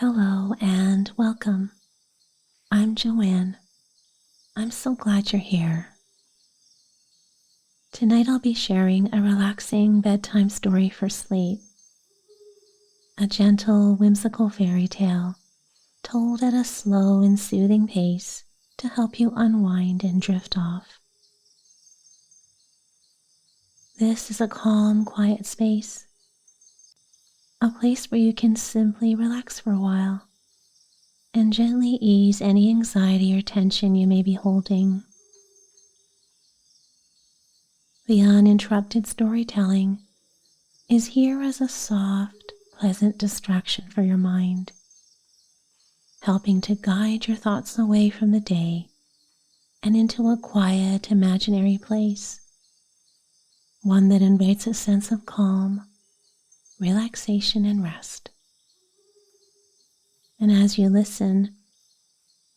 Hello and welcome. I'm Joanne. I'm so glad you're here. Tonight I'll be sharing a relaxing bedtime story for sleep. A gentle, whimsical fairy tale told at a slow and soothing pace to help you unwind and drift off. This is a calm, quiet space, a place where you can simply relax for a while and gently ease any anxiety or tension you may be holding. The uninterrupted storytelling is here as a soft, pleasant distraction for your mind, helping to guide your thoughts away from the day and into a quiet, imaginary place, one that invites a sense of calm, relaxation, and rest. And as you listen,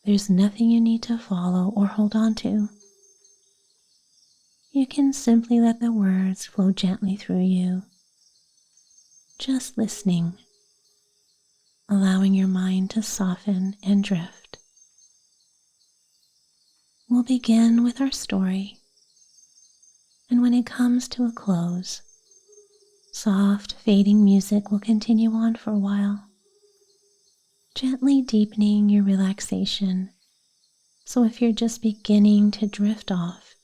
there's nothing you need to follow or hold on to. You can simply let the words flow gently through you, just listening, allowing your mind to soften and drift. We'll begin with our story, and when it comes to a close, soft, fading music will continue on for a while, gently deepening your relaxation. So if you're just beginning to drift off,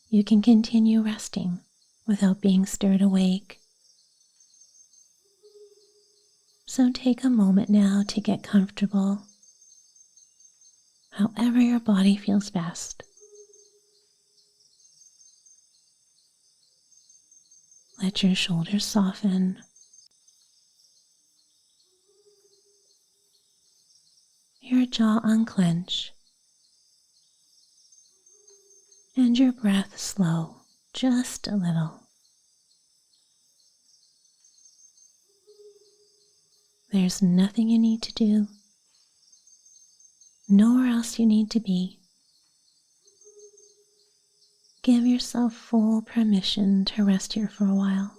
you can continue resting without being stirred awake. So take a moment now to get comfortable, however your body feels best. Let your shoulders soften. Your jaw unclench. And your breath slow, just a little. There's nothing you need to do, nowhere else you need to be. Give yourself full permission to rest here for a while.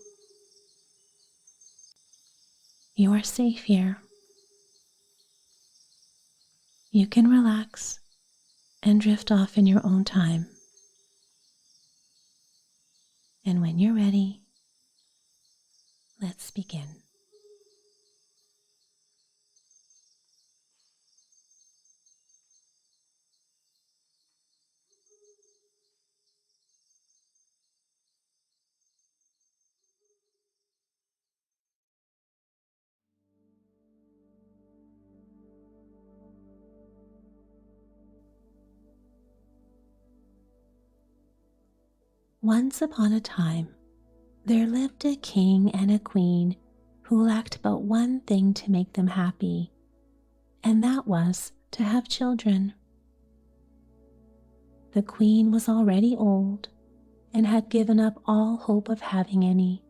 You are safe here. You can relax and drift off in your own time. And when you're ready, let's begin. Once upon a time, there lived a king and a queen who lacked but one thing to make them happy, and that was to have children. The queen was already old and had given up all hope of having any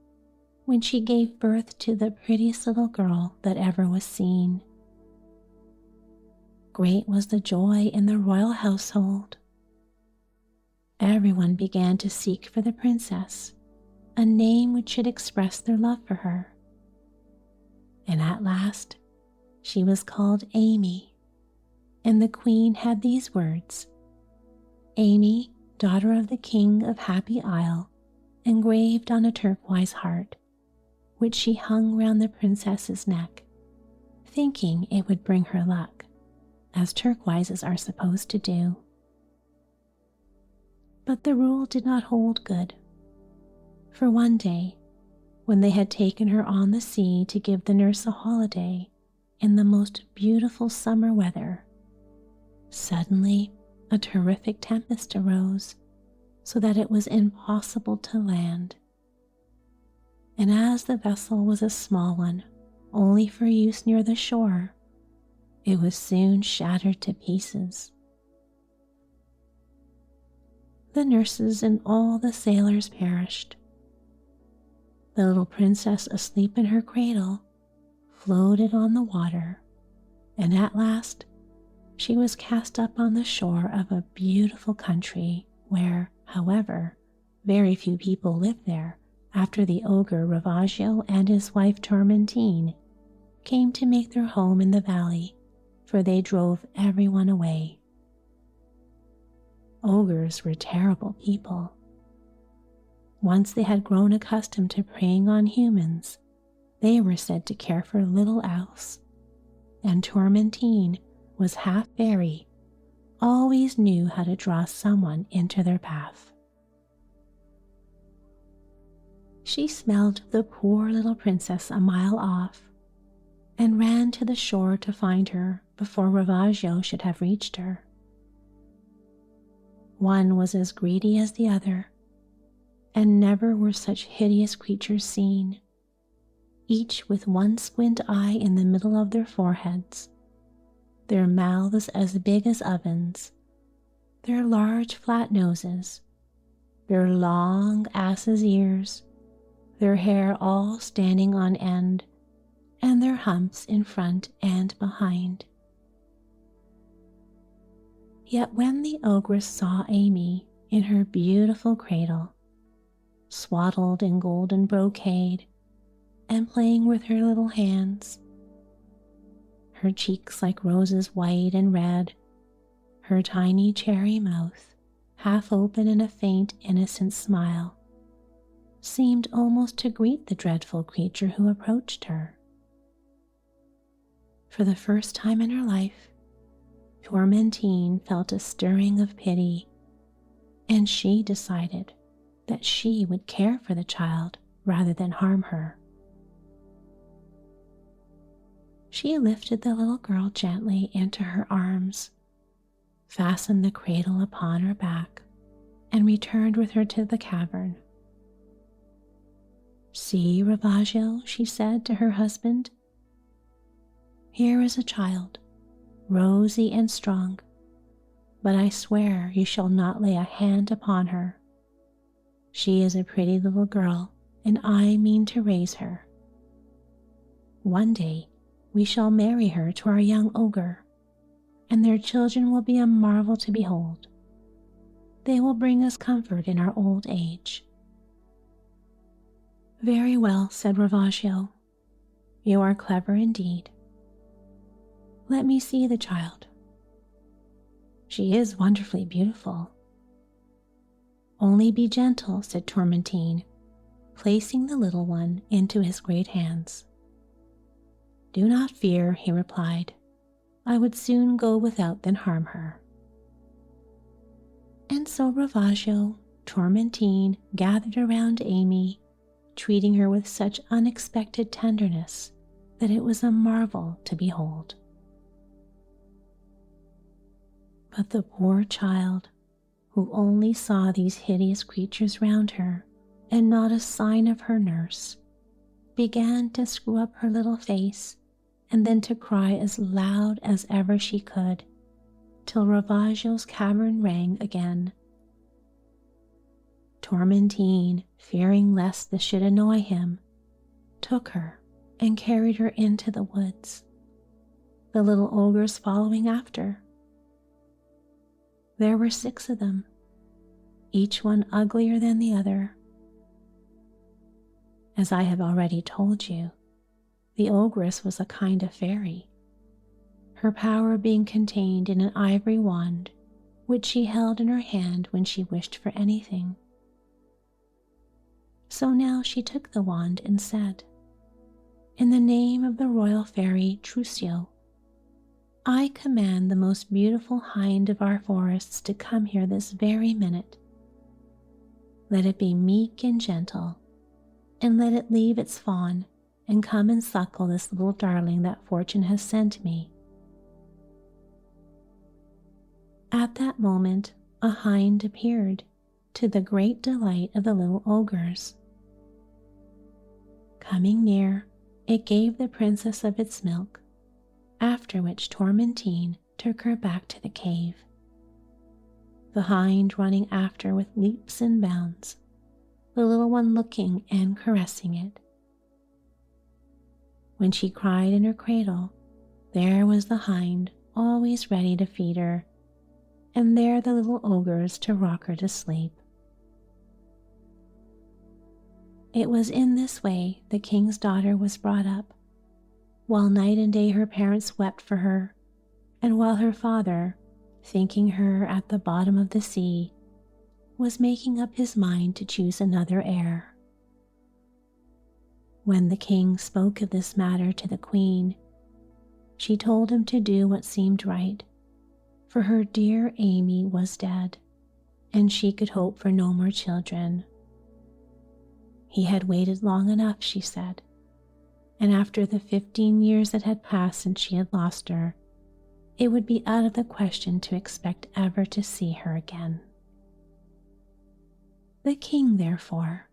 when she gave birth to the prettiest little girl that ever was seen. Great was the joy in the royal household. Everyone began to seek for the princess a name which should express their love for her. And at last, she was called Amy, and the queen had these words, "Amy, daughter of the king of Happy Isle," engraved on a turquoise heart, which she hung round the princess's neck, thinking it would bring her luck, as turquoises are supposed to do. But the rule did not hold good. For one day, when they had taken her on the sea to give the nurse a holiday in the most beautiful summer weather, suddenly a terrific tempest arose so that it was impossible to land. And as the vessel was a small one, only for use near the shore, it was soon shattered to pieces. The nurses and all the sailors perished. The little princess, asleep in her cradle, floated on the water, and at last she was cast up on the shore of a beautiful country where, however, very few people lived there after the ogre Ravaggio and his wife Tormentine came to make their home in the valley, for they drove everyone away. Ogres were terrible people. Once they had grown accustomed to preying on humans, they were said to care for little else, and Tormentine was half fairy, always knew how to draw someone into their path. She smelled the poor little princess a mile off and ran to the shore to find her before Ravaggio should have reached her. One was as greedy as the other, and never were such hideous creatures seen, each with one squint eye in the middle of their foreheads, their mouths as big as ovens, their large flat noses, their long ass's ears, their hair all standing on end, and their humps in front and behind. Yet when the ogress saw Amy in her beautiful cradle, swaddled in golden brocade and playing with her little hands, her cheeks like roses white and red, her tiny cherry mouth half open in a faint innocent smile, seemed almost to greet the dreadful creature who approached her. For the first time in her life, Tormentine felt a stirring of pity, and she decided that she would care for the child rather than harm her. She lifted the little girl gently into her arms, fastened the cradle upon her back, and returned with her to the cavern. "See, Ravaggio," she said to her husband, "here is a child, rosy and strong, but I swear you shall not lay a hand upon her. She is a pretty little girl, and I mean to raise her. One day we shall marry her to our young ogre, and their children will be a marvel to behold. They will bring us comfort in our old age." "Very well," said Ravaggio. "You are clever indeed. Let me see the child. She is wonderfully beautiful." "Only be gentle," said Tormentine, placing the little one into his great hands. "Do not fear," he replied. "I would soon go without than harm her." And so Ravaggio, Tormentine gathered around Amy, treating her with such unexpected tenderness that it was a marvel to behold. But the poor child, who only saw these hideous creatures round her and not a sign of her nurse, began to screw up her little face and then to cry as loud as ever she could, till Ravaggio's cavern rang again. Tormentine, fearing lest this should annoy him, took her and carried her into the woods, the little ogres following after. There were 6 of them, each one uglier than the other. As I have already told you, the ogress was a kind of fairy, her power being contained in an ivory wand which she held in her hand when she wished for anything. So now she took the wand and said, "In the name of the royal fairy Trusio, I command the most beautiful hind of our forests to come here this very minute. Let it be meek and gentle, and let it leave its fawn and come and suckle this little darling that fortune has sent me." At that moment, a hind appeared, to the great delight of the little ogres. Coming near, it gave the princess of its milk, after which Tormentine took her back to the cave, the hind running after with leaps and bounds, the little one looking and caressing it. When she cried in her cradle, there was the hind always ready to feed her, and there the little ogres to rock her to sleep. It was in this way the king's daughter was brought up, while night and day her parents wept for her, and while her father, thinking her at the bottom of the sea, was making up his mind to choose another heir. When the king spoke of this matter to the queen, she told him to do what seemed right, for her dear Amy was dead, and she could hope for no more children. He had waited long enough, she said, and after the 15 years that had passed since she had lost her, it would be out of the question to expect ever to see her again. The king, therefore,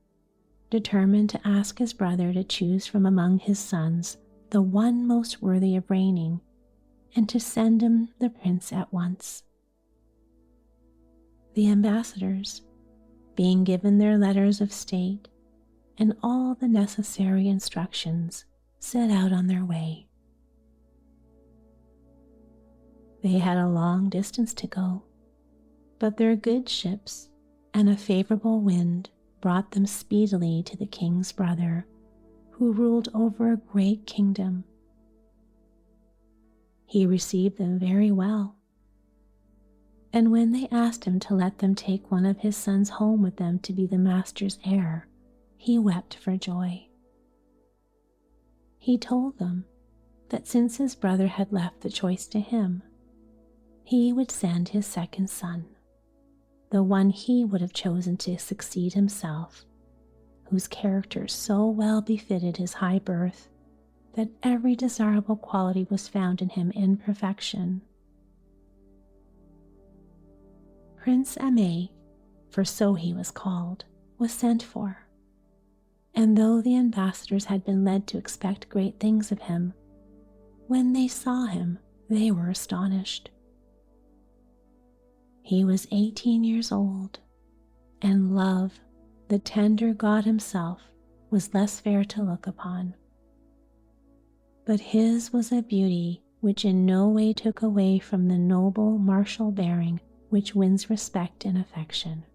determined to ask his brother to choose from among his sons the one most worthy of reigning, and to send him the prince at once. The ambassadors, being given their letters of state and all the necessary instructions, set out on their way. They had a long distance to go, but their good ships and a favorable wind brought them speedily to the king's brother, who ruled over a great kingdom. He received them very well, and when they asked him to let them take one of his sons home with them to be the master's heir, he wept for joy. He told them that since his brother had left the choice to him, he would send his second son, the one he would have chosen to succeed himself, whose character so well befitted his high birth that every desirable quality was found in him in perfection. Prince Aimé, for so he was called, was sent for, and though the ambassadors had been led to expect great things of him, when they saw him they were astonished. He was 18 years old, and Love, the tender God himself, was less fair to look upon. But his was a beauty which in no way took away from the noble martial bearing which wins respect and affection.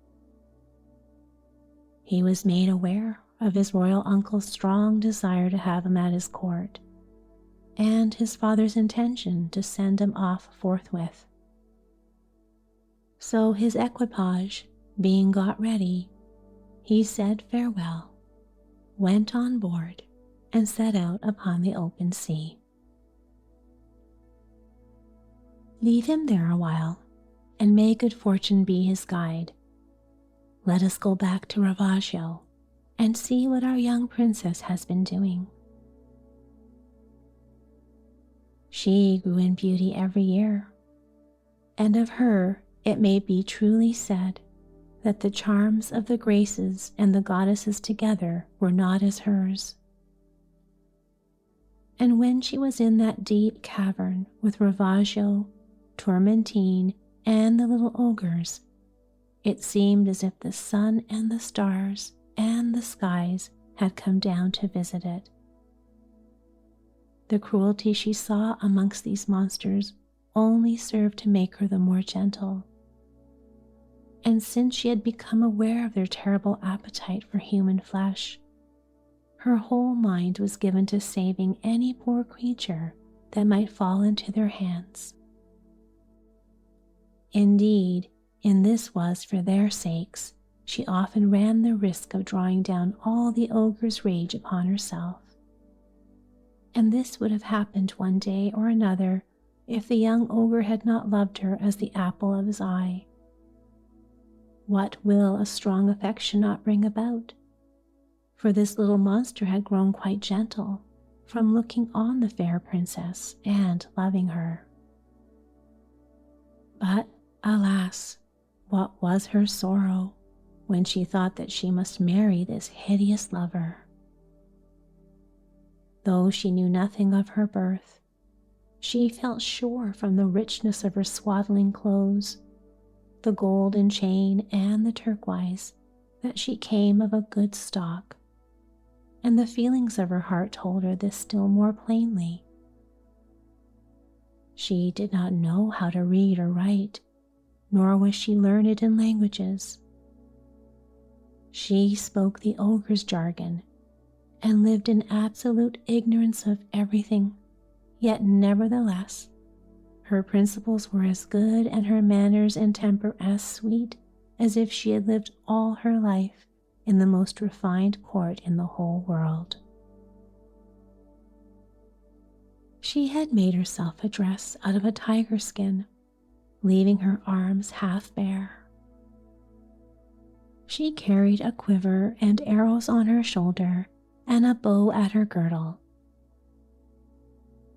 He was made aware of his royal uncle's strong desire to have him at his court, and his father's intention to send him off forthwith. So his equipage being got ready, he said farewell, went on board, and set out upon the open sea. Leave him there a while, and may good fortune be his guide. Let us go back to Ravaggio and see what our young princess has been doing. She grew in beauty every year, and of her it may be truly said that the charms of the Graces and the goddesses together were not as hers. And when she was in that deep cavern with Ravaggio, Tourmentine, and the little ogres, it seemed as if the sun and the stars and the skies had come down to visit it. The cruelty she saw amongst these monsters only served to make her the more gentle. And since she had become aware of their terrible appetite for human flesh, her whole mind was given to saving any poor creature that might fall into their hands. Indeed, in this was for their sakes she often ran the risk of drawing down all the ogre's rage upon herself. And this would have happened one day or another if the young ogre had not loved her as the apple of his eye. What will a strong affection not bring about? For this little monster had grown quite gentle from looking on the fair princess and loving her. But alas, what was her sorrow when she thought that she must marry this hideous lover. Though she knew nothing of her birth, she felt sure from the richness of her swaddling clothes, the golden chain and the turquoise, that she came of a good stock, and the feelings of her heart told her this still more plainly. She did not know how to read or write, nor was she learned in languages. She spoke the ogre's jargon and lived in absolute ignorance of everything Yet nevertheless, her principles were as good and her manners and temper as sweet as if she had lived all her life in the most refined court in the whole world. She had made herself a dress out of a tiger skin, leaving her arms half bare. She carried a quiver and arrows on her shoulder and a bow at her girdle.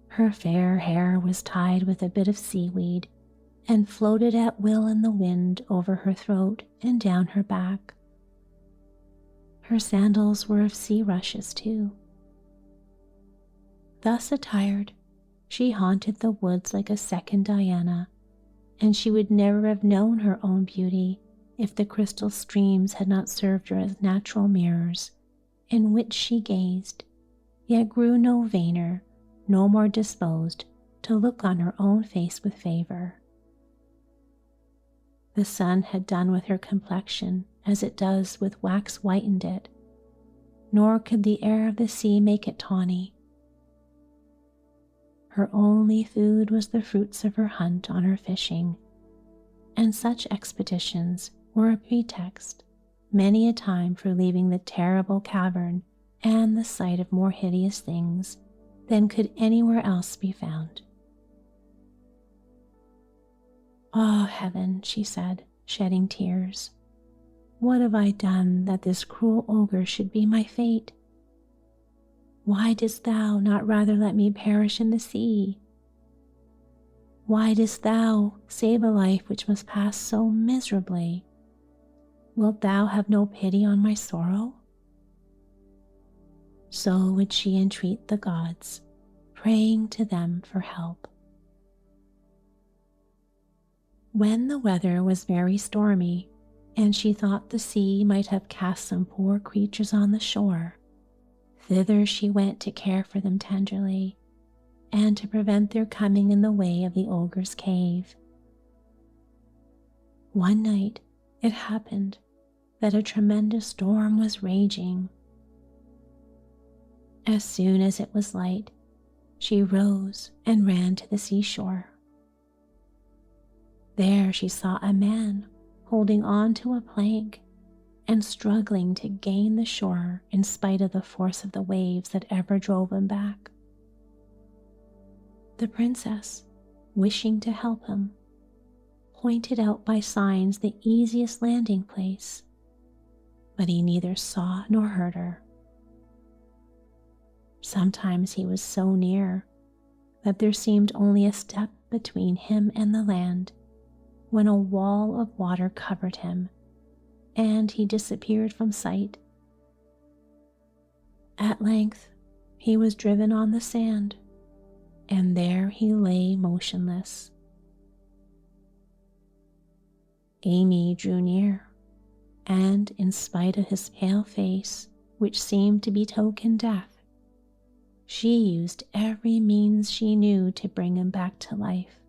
Her fair hair was tied with a bit of seaweed and floated at will in the wind over her throat and down her back. Her sandals were of sea rushes too. Thus attired, she haunted the woods like a second Diana, and she would never have known her own beauty if the crystal streams had not served her as natural mirrors, in which she gazed, yet grew no vainer, no more disposed to look on her own face with favor. The sun had done with her complexion as it does with wax whitened it, nor could the air of the sea make it tawny. Her only food was the fruits of her hunt on her fishing, and such expeditions were a pretext many a time for leaving the terrible cavern and the sight of more hideous things than could anywhere else be found. "Ah, heaven," she said, shedding tears, "what have I done that this cruel ogre should be my fate? Why didst thou not rather let me perish in the sea? Why didst thou save a life which must pass so miserably? Wilt thou have no pity on my sorrow?" So would she entreat the gods, praying to them for help. When the weather was very stormy, and she thought the sea might have cast some poor creatures on the shore, thither she went to care for them tenderly, and to prevent their coming in the way of the ogre's cave. One night it happened that a tremendous storm was raging. As soon as it was light, she rose and ran to the seashore. There she saw a man holding on to a plank and struggling to gain the shore in spite of the force of the waves that ever drove him back. The princess, wishing to help him, pointed out by signs the easiest landing place, but he neither saw nor heard her. Sometimes he was so near that there seemed only a step between him and the land, when a wall of water covered him, and he disappeared from sight. At length he was driven on the sand, and there he lay motionless. Amy drew near, and in spite of his pale face, which seemed to betoken death, she used every means she knew to bring him back to life.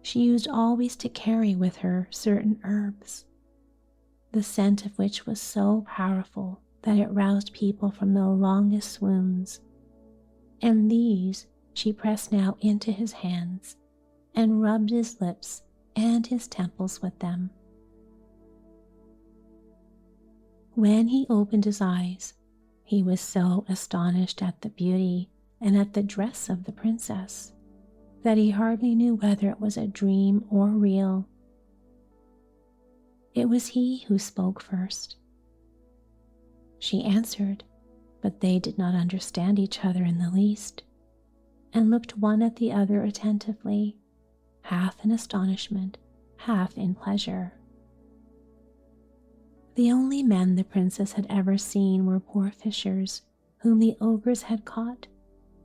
She used always to carry with her certain herbs, the scent of which was so powerful that it roused people from the longest swoons, and these she pressed now into his hands and rubbed his lips and his temples with them. When he opened his eyes, he was so astonished at the beauty and at the dress of the princess that he hardly knew whether it was a dream or real. It was he who spoke first. She answered, but they did not understand each other in the least, and looked one at the other attentively, half in astonishment, half in pleasure. The only men the princess had ever seen were poor fishers whom the ogres had caught,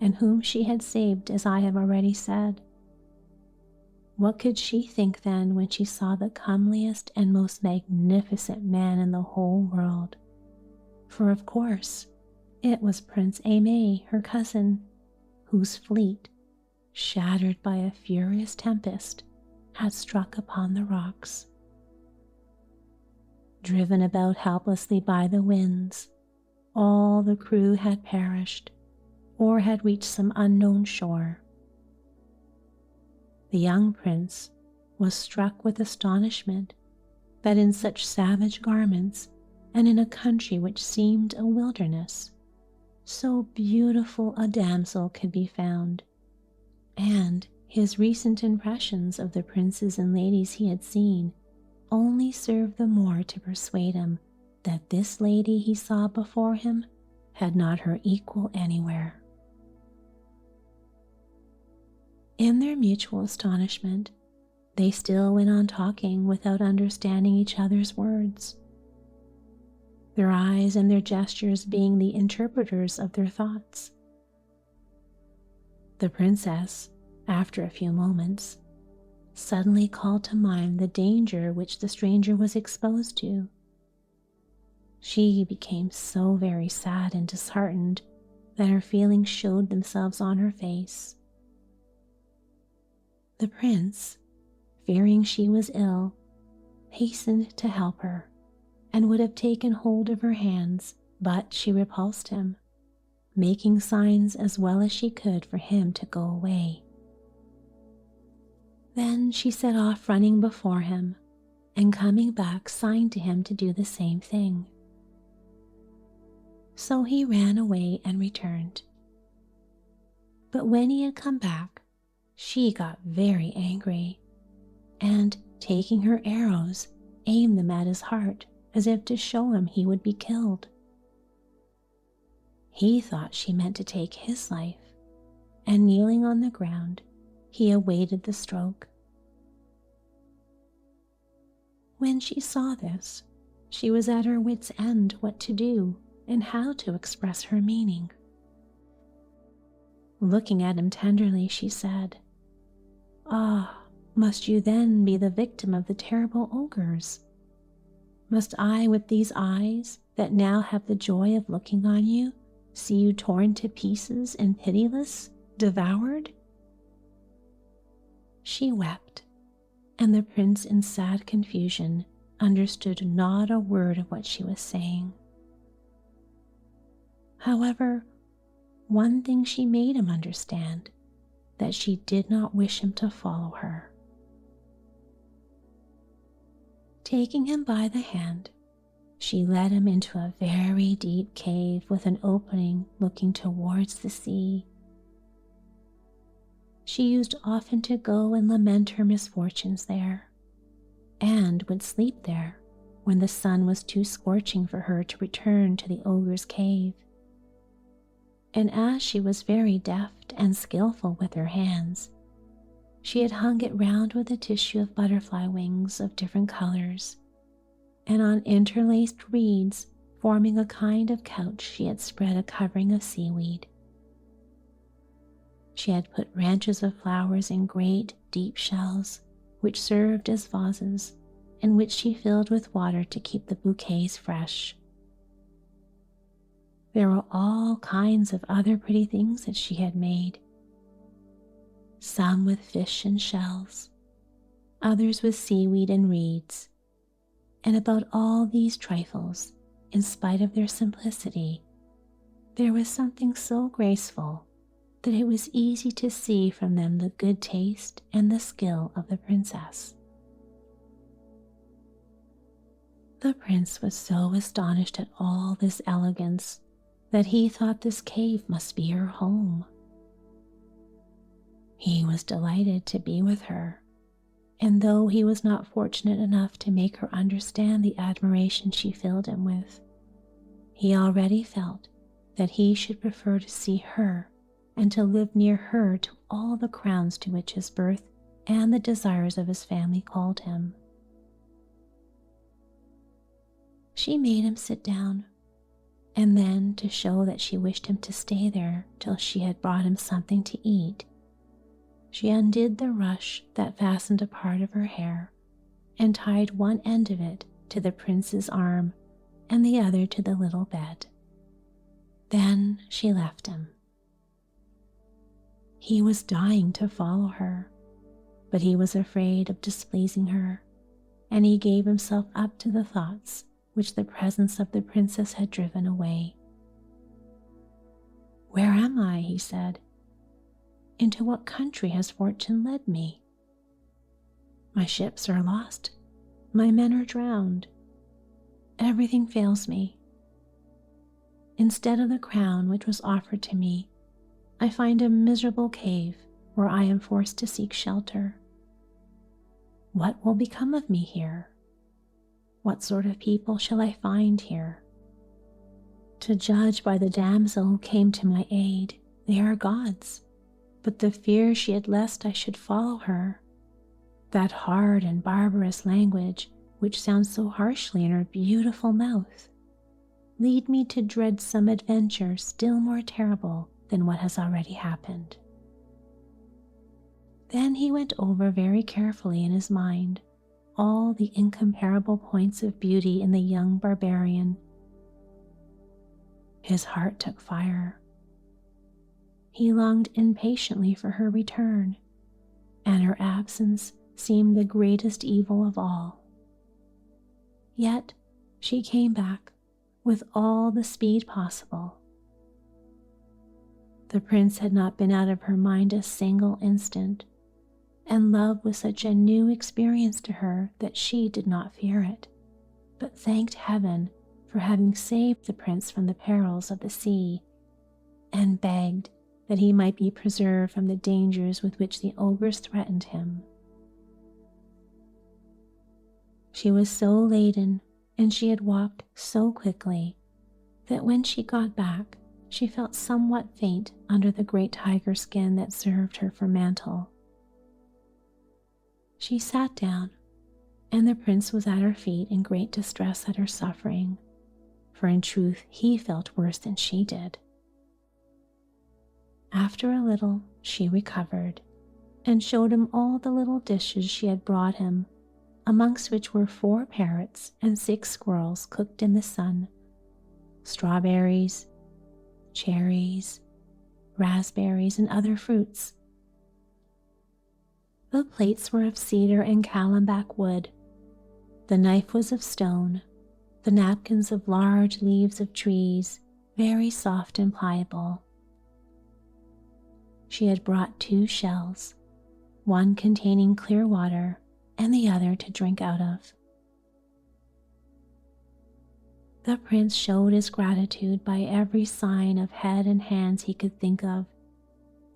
and whom she had saved, as I have already said. What could she think then when she saw the comeliest and most magnificent man in the whole world? For of course it was Prince Aimé, her cousin, whose fleet, shattered by a furious tempest, had struck upon the rocks. Driven about helplessly by the winds, all the crew had perished, or had reached some unknown shore. The young prince was struck with astonishment that in such savage garments and in a country which seemed a wilderness, so beautiful a damsel could be found, and his recent impressions of the princes and ladies he had seen only served the more to persuade him that this lady he saw before him had not her equal anywhere. In their mutual astonishment, they still went on talking without understanding each other's words, their eyes and their gestures being the interpreters of their thoughts. The princess, after a few moments, suddenly called to mind the danger which the stranger was exposed to. She became so very sad and disheartened that her feelings showed themselves on her face. The prince, fearing she was ill, hastened to help her and would have taken hold of her hands, but she repulsed him, making signs as well as she could for him to go away. Then she set off running before him, and coming back signed to him to do the same thing. So he ran away and returned. But when he had come back, she got very angry, and taking her arrows, aimed them at his heart as if to show him he would be killed. He thought she meant to take his life, and kneeling on the ground, he awaited the stroke. When she saw this, she was at her wit's end what to do and how to express her meaning. Looking at him tenderly, she said, "Ah, must you then be the victim of the terrible ogres? Must I, with these eyes that now have the joy of looking on you, see you torn to pieces and pitiless, devoured?" She wept, and the prince in sad confusion understood not a word of what she was saying. However, one thing she made him understand, that she did not wish him to follow her. Taking him by the hand, she led him into a very deep cave with an opening looking towards the sea. She used often to go and lament her misfortunes there, and would sleep there when the sun was too scorching for her to return to the ogre's cave. And as she was very deft and skillful with her hands, she had hung it round with a tissue of butterfly wings of different colors, and on interlaced reeds forming a kind of couch she had spread a covering of seaweed. She had put branches of flowers in great, deep shells, which served as vases, and which she filled with water to keep the bouquets fresh. There were all kinds of other pretty things that she had made, some with fish and shells, others with seaweed and reeds, and about all these trifles, in spite of their simplicity, there was something so graceful that it was easy to see from them the good taste and the skill of the princess. The prince was so astonished at all this elegance that he thought this cave must be her home. He was delighted to be with her, and though he was not fortunate enough to make her understand the admiration she filled him with, he already felt that he should prefer to see her and to live near her to all the crowns to which his birth and the desires of his family called him. She made him sit down, and then, to show that she wished him to stay there till she had brought him something to eat, she undid the ruche that fastened a part of her hair and tied one end of it to the prince's arm and the other to the little bed. Then she left him. He was dying to follow her, but he was afraid of displeasing her, and he gave himself up to the thoughts which the presence of the princess had driven away. "Where am I?" he said. "Into what country has fortune led me? My ships are lost. My men are drowned. Everything fails me. Instead of the crown which was offered to me, I find a miserable cave where I am forced to seek shelter. What will become of me here? What sort of people shall I find here? To judge by the damsel who came to my aid, they are gods, but the fear she had lest I should follow her, that hard and barbarous language which sounds so harshly in her beautiful mouth, lead me to dread some adventure still more terrible than what has already happened." Then he went over very carefully in his mind all the incomparable points of beauty in the young barbarian. His heart took fire. He longed impatiently for her return, and her absence seemed the greatest evil of all. Yet she came back with all the speed possible. The prince had not been out of her mind a single instant, and love was such a new experience to her that she did not fear it, but thanked heaven for having saved the prince from the perils of the sea, and begged that he might be preserved from the dangers with which the ogres threatened him. She was so laden, and she had walked so quickly, that when she got back, she felt somewhat faint under the great tiger skin that served her for mantle. She sat down, and the prince was at her feet in great distress at her suffering, for in truth he felt worse than she did. After a little she recovered, and showed him all the little dishes she had brought him, amongst which were 4 parrots and 6 squirrels cooked in the sun, strawberries, cherries, raspberries, and other fruits. The plates were of cedar and calembac wood. The knife was of stone, the napkins of large leaves of trees, very soft and pliable. She had brought 2 shells, one containing clear water and the other to drink out of. The prince showed his gratitude by every sign of head and hands he could think of,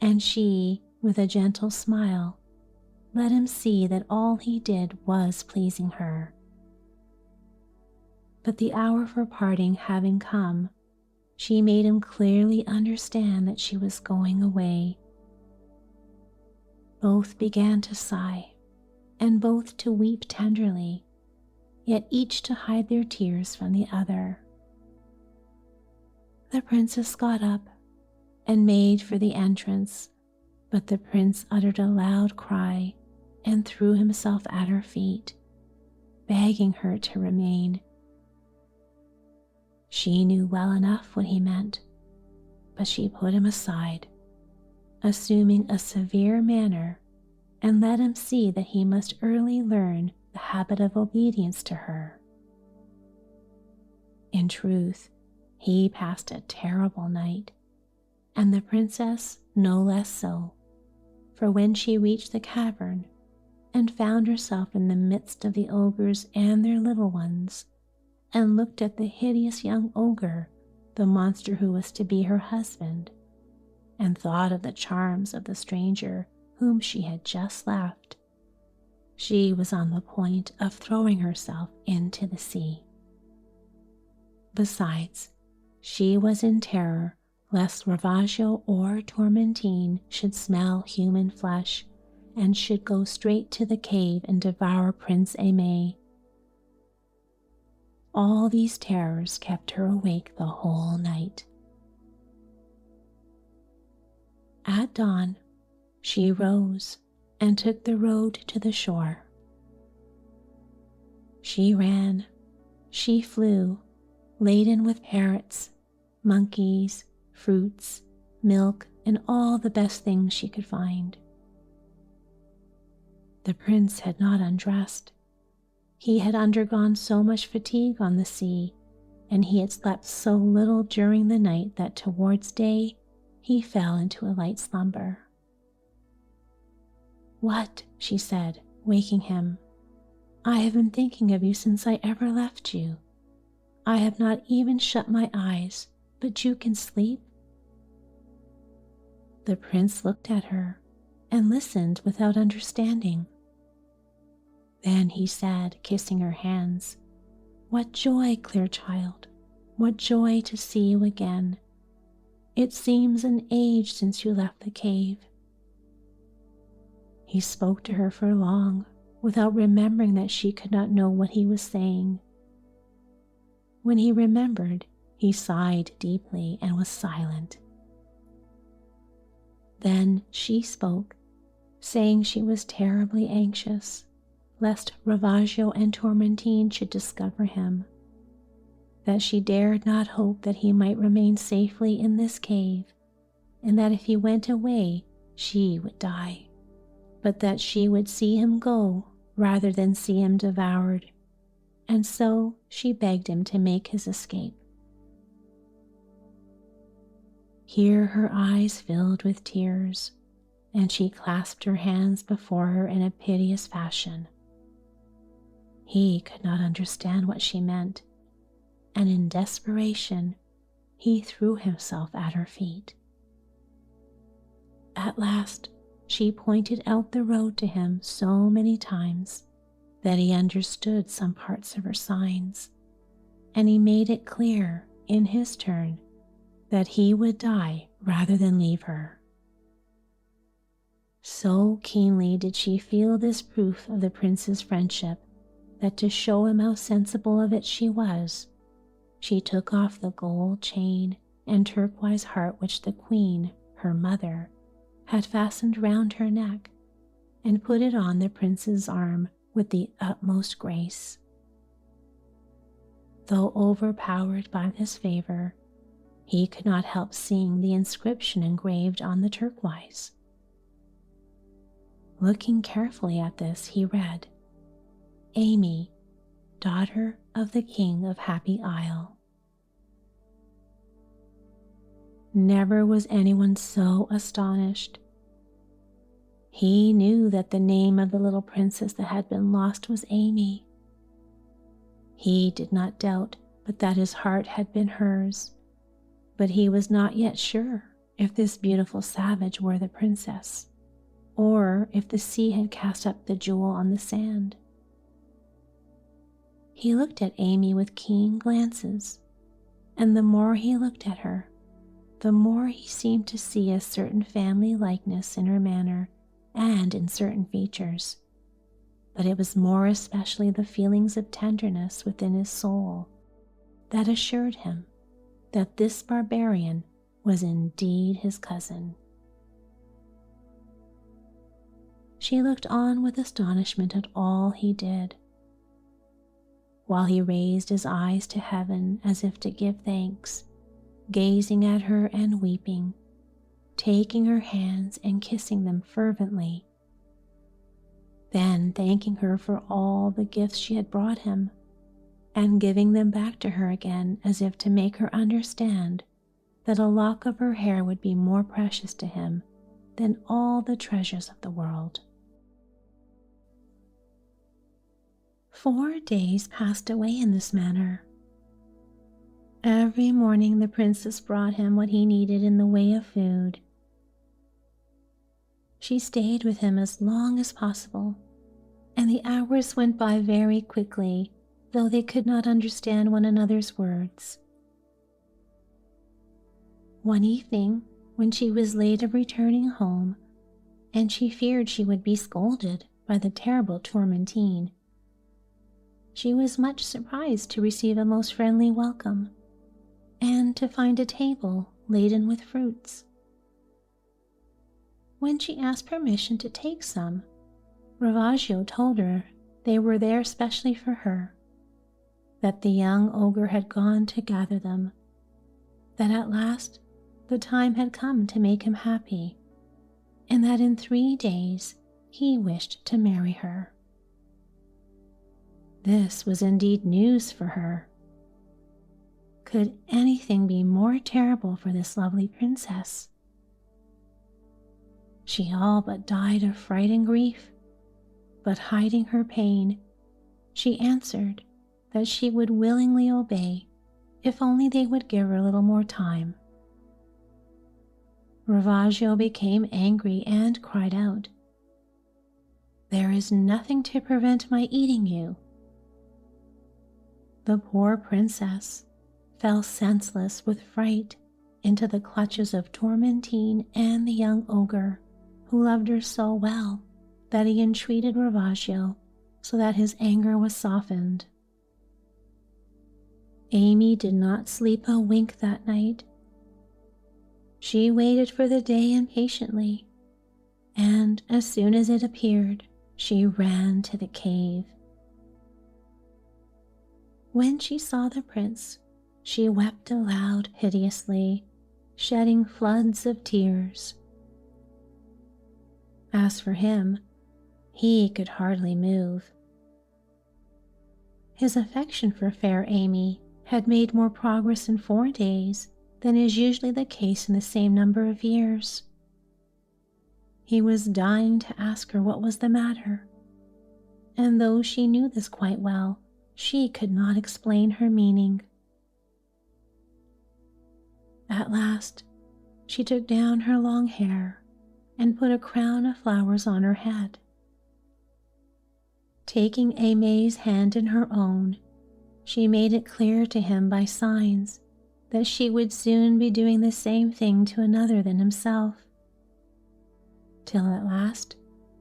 and she, with a gentle smile, let him see that all he did was pleasing her. But the hour for parting having come, she made him clearly understand that she was going away. Both began to sigh, and both to weep tenderly, yet each to hide their tears from the other. The princess got up and made for the entrance, but the prince uttered a loud cry and threw himself at her feet, begging her to remain. She knew well enough what he meant, but she put him aside, assuming a severe manner, and let him see that he must early learn the habit of obedience to her. In truth, he passed a terrible night, and the princess no less so, for when she reached the cavern and found herself in the midst of the ogres and their little ones, and looked at the hideous young ogre, the monster who was to be her husband, and thought of the charms of the stranger whom she had just left, she was on the point of throwing herself into the sea. Besides, she was in terror lest Ravaggio or Tormentine should smell human flesh and should go straight to the cave and devour Prince Aimé. All these terrors kept her awake the whole night. At dawn, she rose and took the road to the shore. She ran, she flew, laden with parrots, monkeys, fruits, milk, and all the best things she could find. The prince had not undressed. He had undergone so much fatigue on the sea, and he had slept so little during the night that towards day he fell into a light slumber. "What?" she said, waking him. "I have been thinking of you since I ever left you. I have not even shut my eyes, but you can sleep?" The prince looked at her and listened without understanding. Then he said, kissing her hands, "What joy, clear child, what joy to see you again. It seems an age since you left the cave." He spoke to her for long, without remembering that she could not know what he was saying. When he remembered, he sighed deeply and was silent. Then she spoke, saying she was terribly anxious, lest Ravaggio and Tormentine should discover him, that she dared not hope that he might remain safely in this cave, and that if he went away, she would die, but that she would see him go rather than see him devoured, and so she begged him to make his escape. Here her eyes filled with tears, and she clasped her hands before her in a piteous fashion. He could not understand what she meant, and in desperation he threw himself at her feet. At last she pointed out the road to him so many times that he understood some parts of her signs, and he made it clear, in his turn, that he would die rather than leave her. So keenly did she feel this proof of the prince's friendship that to show him how sensible of it she was, she took off the gold chain and turquoise heart which the queen, her mother, had fastened round her neck, and put it on the prince's arm with the utmost grace. Though overpowered by this favor, he could not help seeing the inscription engraved on the turquoise. Looking carefully at this, he read, "Amy, daughter of the King of Happy Isle." Never was anyone so astonished. He knew that the name of the little princess that had been lost was Amy. He did not doubt but that his heart had been hers, but he was not yet sure if this beautiful savage were the princess, or if the sea had cast up the jewel on the sand. He looked at Amy with keen glances, and the more he looked at her, the more he seemed to see a certain family likeness in her manner and in certain features, but it was more especially the feelings of tenderness within his soul that assured him that this barbarian was indeed his cousin. She looked on with astonishment at all he did, while he raised his eyes to heaven as if to give thanks, gazing at her and weeping, taking her hands and kissing them fervently, then thanking her for all the gifts she had brought him, and giving them back to her again as if to make her understand that a lock of her hair would be more precious to him than all the treasures of the world. 4 days passed away in this manner. Every morning the princess brought him what he needed in the way of food. She stayed with him as long as possible, and the hours went by very quickly, though they could not understand one another's words. One evening, when she was late of returning home, and she feared she would be scolded by the terrible Tormentine, she was much surprised to receive a most friendly welcome, and to find a table laden with fruits. When she asked permission to take some, Ravaggio told her they were there specially for her, that the young ogre had gone to gather them, that at last the time had come to make him happy, and that in 3 days he wished to marry her. This was indeed news for her. Could anything be more terrible for this lovely princess She all but died of fright and grief, but hiding her pain, she answered that she would willingly obey if only they would give her a little more time. Ravaggio became angry and cried out, "There is nothing to prevent my eating you." The poor princess fell senseless with fright into the clutches of Tormentine and the young ogre, who loved her so well that he entreated Ravaggio so that his anger was softened. Amy did not sleep a wink that night. She waited for the day impatiently, and as soon as it appeared, she ran to the cave. When she saw the prince, she wept aloud piteously, shedding floods of tears. As for him, he could hardly move. His affection for fair Amy had made more progress in 4 days than is usually the case in the same number of years. He was dying to ask her what was the matter, and though she knew this quite well, she could not explain her meaning. At last, she took down her long hair and put a crown of flowers on her head. Taking Aimé's hand in her own, she made it clear to him by signs that she would soon be doing the same thing to another than himself, till at last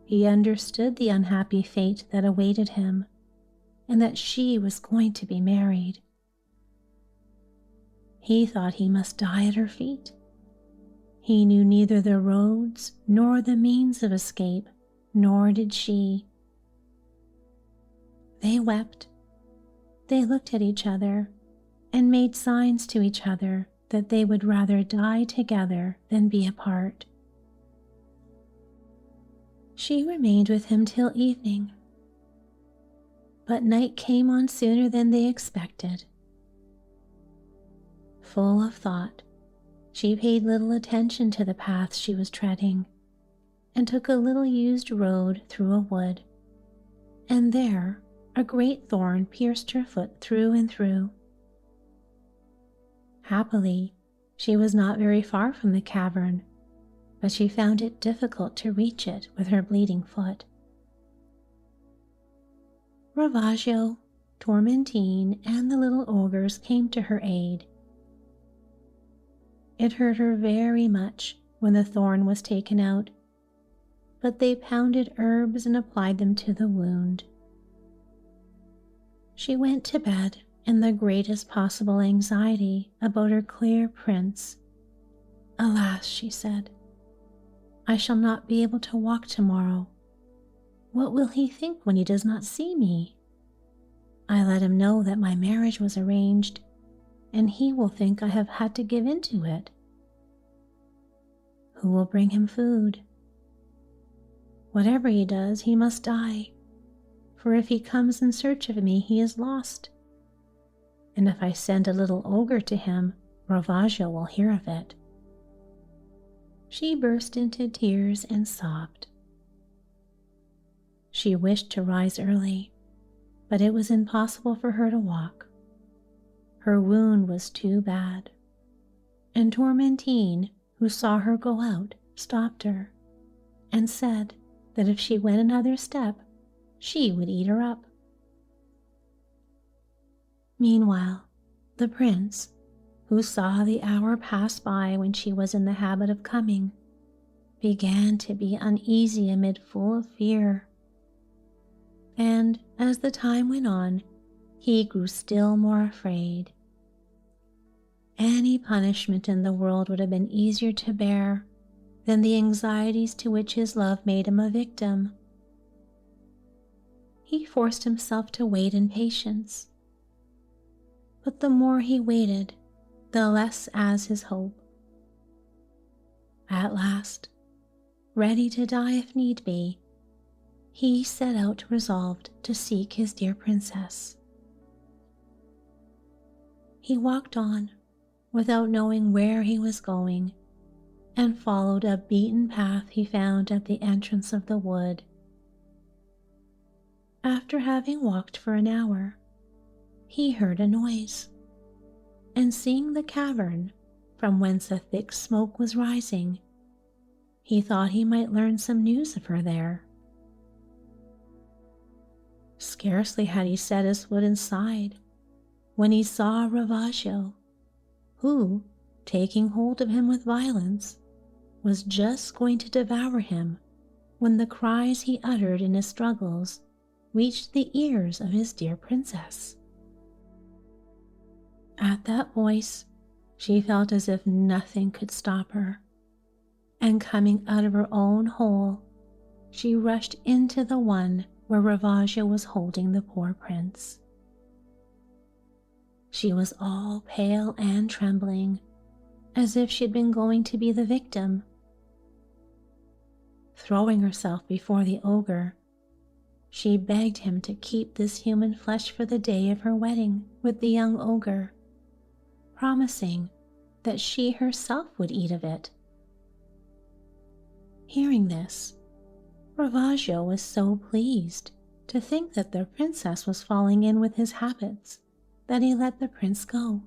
he understood the unhappy fate that awaited him, and that she was going to be married. He thought he must die at her feet. He knew neither the roads nor the means of escape, nor did she. They wept. They looked at each other and made signs to each other that they would rather die together than be apart. She remained with him till evening, but night came on sooner than they expected. Full of thought, she paid little attention to the path she was treading, and took a little used road through a wood, and there a great thorn pierced her foot through and through. Happily, she was not very far from the cavern, but she found it difficult to reach it with her bleeding foot. Ravaggio, Tormentine, and the little ogres came to her aid. It hurt her very much when the thorn was taken out, but they pounded herbs and applied them to the wound. She went to bed in the greatest possible anxiety about her clear prince. "Alas," she said, "I shall not be able to walk tomorrow. What will he think when he does not see me? I let him know that my marriage was arranged, and he will think I have had to give in to it. Who will bring him food? Whatever he does, he must die, for if he comes in search of me, he is lost. And if I send a little ogre to him, Ravaggio will hear of it." She burst into tears and sobbed. She wished to rise early, but it was impossible for her to walk. Her wound was too bad, and Tormentine, who saw her go out, stopped her, and said that if she went another step, she would eat her up. Meanwhile, the prince, who saw the hour pass by when she was in the habit of coming, began to be uneasy amid full of fear. And as the time went on, he grew still more afraid. Any punishment in the world would have been easier to bear than the anxieties to which his love made him a victim. He forced himself to wait in patience, but the more he waited, the less as his hope. At last, ready to die if need be, he set out resolved to seek his dear princess. He walked on without knowing where he was going, and followed a beaten path he found at the entrance of the wood. After having walked for an hour, he heard a noise, and seeing the cavern from whence a thick smoke was rising, he thought he might learn some news of her there. Scarcely had he set his foot inside when he saw Ravaggio, who, taking hold of him with violence, was just going to devour him when the cries he uttered in his struggles reached the ears of his dear princess. At that voice, she felt as if nothing could stop her, and coming out of her own hole, she rushed into the one where Ravaggio was holding the poor prince. She was all pale and trembling, as if she had been going to be the victim. Throwing herself before the ogre, she begged him to keep this human flesh for the day of her wedding with the young ogre, promising that she herself would eat of it. Hearing this, Ravaggio was so pleased to think that the princess was falling in with his habits that he let the prince go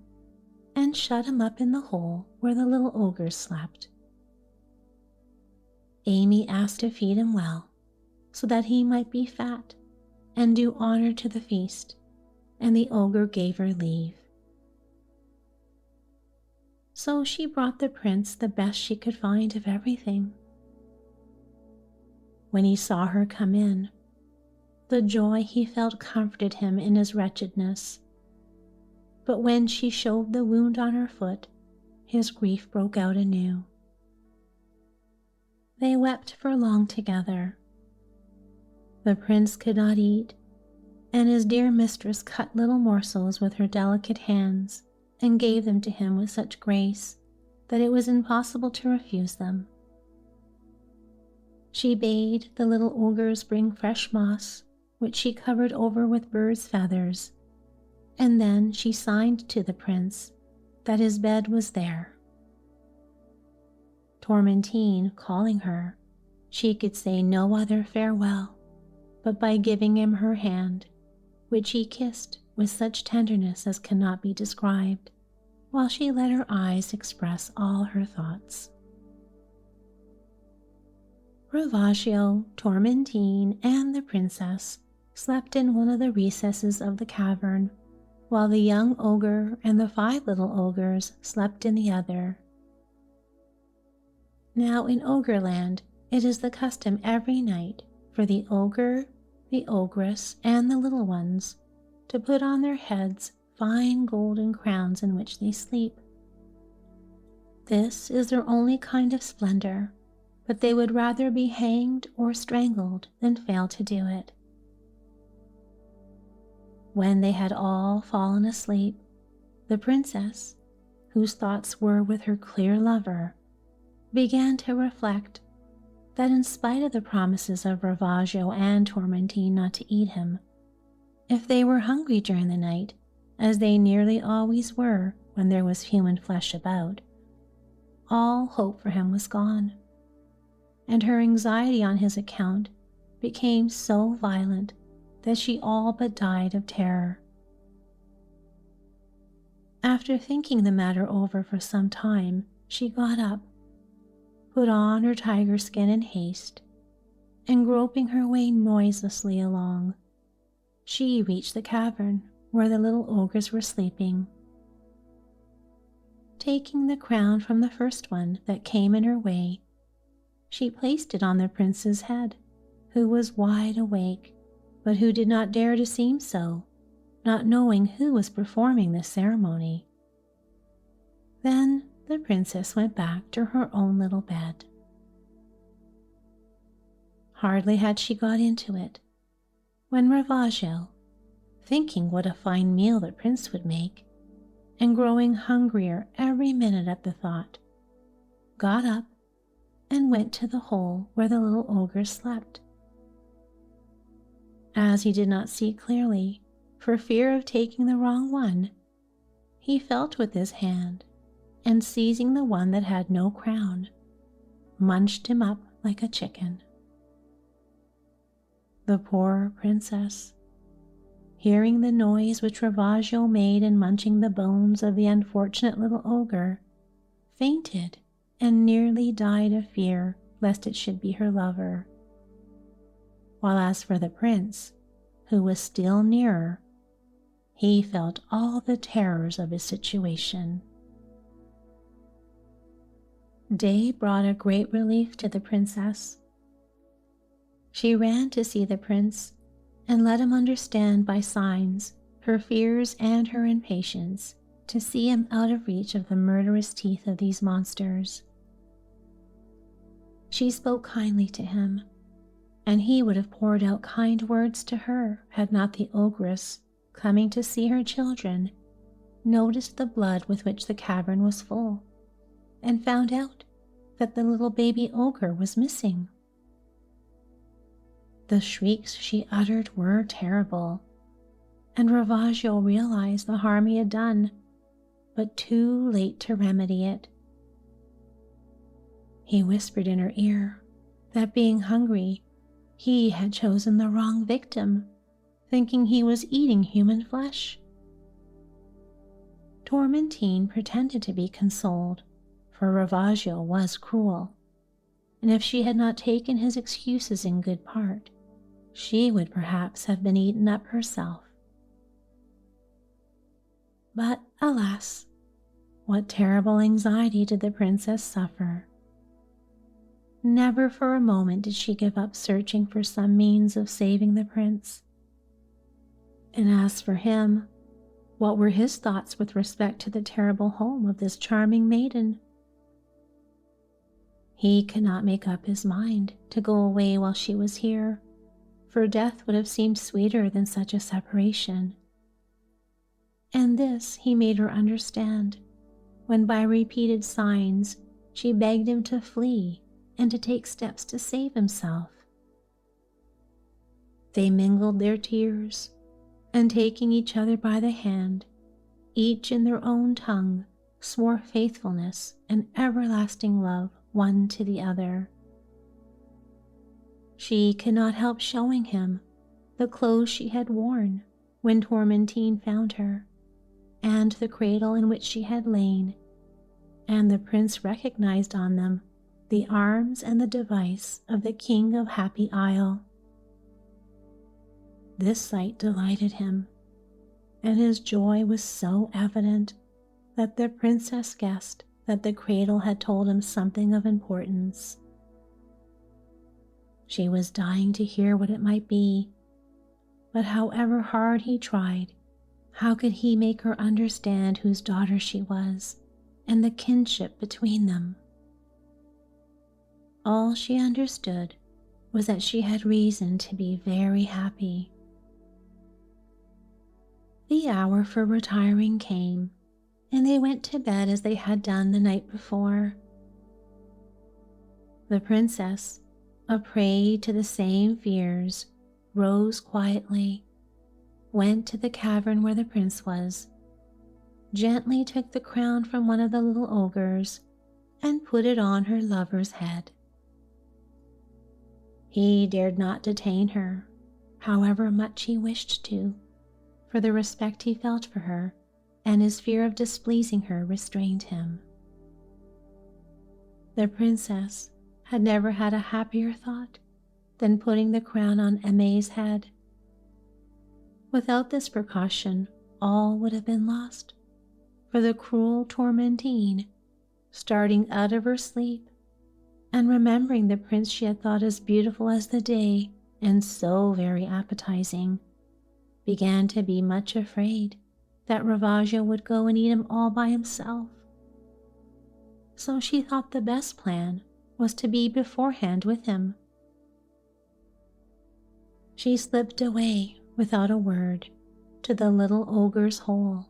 and shut him up in the hole where the little ogre slept. Amy asked to feed him well, so that he might be fat and do honor to the feast, and the ogre gave her leave. So she brought the prince the best she could find of everything. When he saw her come in, the joy he felt comforted him in his wretchedness. But when she showed the wound on her foot, his grief broke out anew. They wept for long together. The prince could not eat, and his dear mistress cut little morsels with her delicate hands and gave them to him with such grace that it was impossible to refuse them. She bade the little ogres bring fresh moss, which she covered over with birds' feathers, and then she signed to the prince that his bed was there. Tormentine calling her, she could say no other farewell but by giving him her hand, which he kissed with such tenderness as cannot be described, while she let her eyes express all her thoughts. Ravaggio, Tormentine, and the princess slept in one of the recesses of the cavern, while the young ogre and the 5 little ogres slept in the other. Now in Ogreland, it is the custom every night for the ogre, the ogress, and the little ones to put on their heads fine golden crowns in which they sleep. This is their only kind of splendor, but they would rather be hanged or strangled than fail to do it. When they had all fallen asleep, the princess, whose thoughts were with her clear lover, began to reflect that in spite of the promises of Ravaggio and Tormentine not to eat him, if they were hungry during the night, as they nearly always were when there was human flesh about, all hope for him was gone, and her anxiety on his account became so violent that she all but died of terror. After thinking the matter over for some time, she got up, put on her tiger skin in haste, and groping her way noiselessly along, she reached the cavern where the little ogres were sleeping. Taking the crown from the first one that came in her way, she placed it on the prince's head, who was wide awake, but who did not dare to seem so, not knowing who was performing this ceremony. Then the princess went back to her own little bed. Hardly had she got into it, when Ravaggio, thinking what a fine meal the prince would make, and growing hungrier every minute at the thought, got up and went to the hole where the little ogre slept. As he did not see clearly, for fear of taking the wrong one, he felt with his hand, and seizing the one that had no crown, munched him up like a chicken. The poor princess, hearing the noise which Ravaggio made in munching the bones of the unfortunate little ogre, fainted and nearly died of fear lest it should be her lover. While as for the prince, who was still nearer, he felt all the terrors of his situation. Day brought a great relief to the princess. She ran to see the prince and let him understand by signs her fears and her impatience to see him out of reach of the murderous teeth of these monsters. She spoke kindly to him, and he would have poured out kind words to her had not the ogress, coming to see her children, noticed the blood with which the cavern was full, and found out that the little baby ogre was missing. The shrieks she uttered were terrible, and Ravaggio realized the harm he had done, but too late to remedy it. He whispered in her ear that being hungry, he had chosen the wrong victim, thinking he was eating human flesh. Tormentine pretended to be consoled, for Ravaggio was cruel, and if she had not taken his excuses in good part, she would perhaps have been eaten up herself. But alas, what terrible anxiety did the princess suffer! Never for a moment did she give up searching for some means of saving the prince. And as for him, what were his thoughts with respect to the terrible home of this charming maiden? He could not make up his mind to go away while she was here, for death would have seemed sweeter than such a separation. And this he made her understand, when by repeated signs she begged him to flee and to take steps to save himself. They mingled their tears, and taking each other by the hand, each in their own tongue swore faithfulness and everlasting love one to the other. She could not help showing him the clothes she had worn when Tormentine found her, and the cradle in which she had lain, and the prince recognized on them the arms and the device of the King of Happy Isle. This sight delighted him, and his joy was so evident that the princess guessed that the cradle had told him something of importance. She was dying to hear what it might be, but however hard he tried, how could he make her understand whose daughter she was and the kinship between them? All she understood was that she had reason to be very happy. The hour for retiring came, and they went to bed as they had done the night before. The princess, a prey to the same fears, rose quietly, went to the cavern where the prince was, gently took the crown from one of the little ogres, and put it on her lover's head. He dared not detain her, however much he wished to, for the respect he felt for her and his fear of displeasing her restrained him. The princess had never had a happier thought than putting the crown on Aimé's head. Without this precaution, all would have been lost, for the cruel Tormentine, starting out of her sleep, and remembering the prince she had thought as beautiful as the day and so very appetizing, began to be much afraid that Ravaggio would go and eat him all by himself. So she thought the best plan was to be beforehand with him. She slipped away without a word to the little ogre's hole,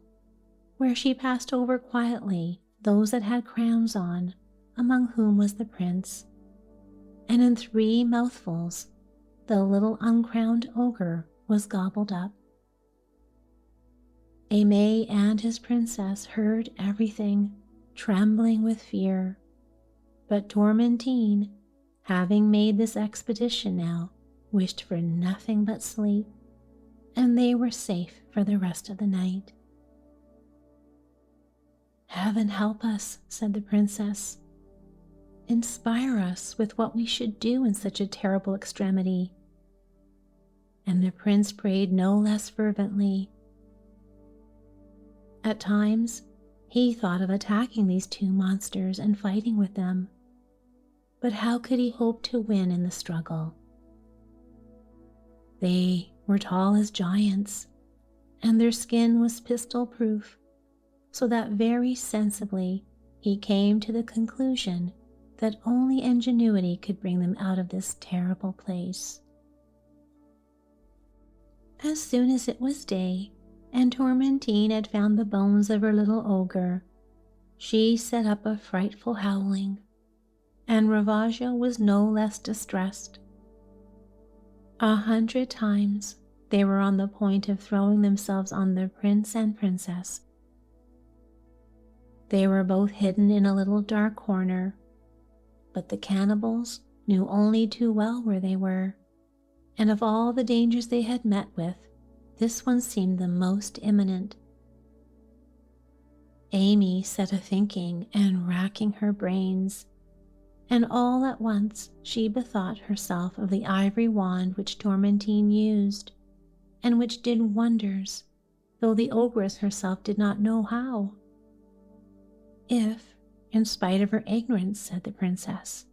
where she passed over quietly those that had crowns on, among whom was the prince, and in 3 mouthfuls the little uncrowned ogre was gobbled up. Aimé and his princess heard everything, trembling with fear, But Tormentine, having made this expedition now, wished for nothing but sleep, and they were safe for the rest of the night. "Heaven help us," said the princess. "Inspire us with what we should do in such a terrible extremity." And the prince prayed no less fervently. At times, he thought of attacking these two monsters and fighting with them. But how could he hope to win in the struggle? They were tall as giants, and their skin was pistol-proof, so that very sensibly he came to the conclusion that only ingenuity could bring them out of this terrible place. As soon as it was day, and Tormentine had found the bones of her little ogre, she set up a frightful howling, and Ravaggio was no less distressed. 100 times they were on the point of throwing themselves on the prince and princess. They were both hidden in a little dark corner, but the cannibals knew only too well where they were, and of all the dangers they had met with, this one seemed the most imminent. Amy set a-thinking and racking her brains, and all at once she bethought herself of the ivory wand which Tormentine used, and which did wonders, though the ogress herself did not know how. "If, in spite of her ignorance," said the princess,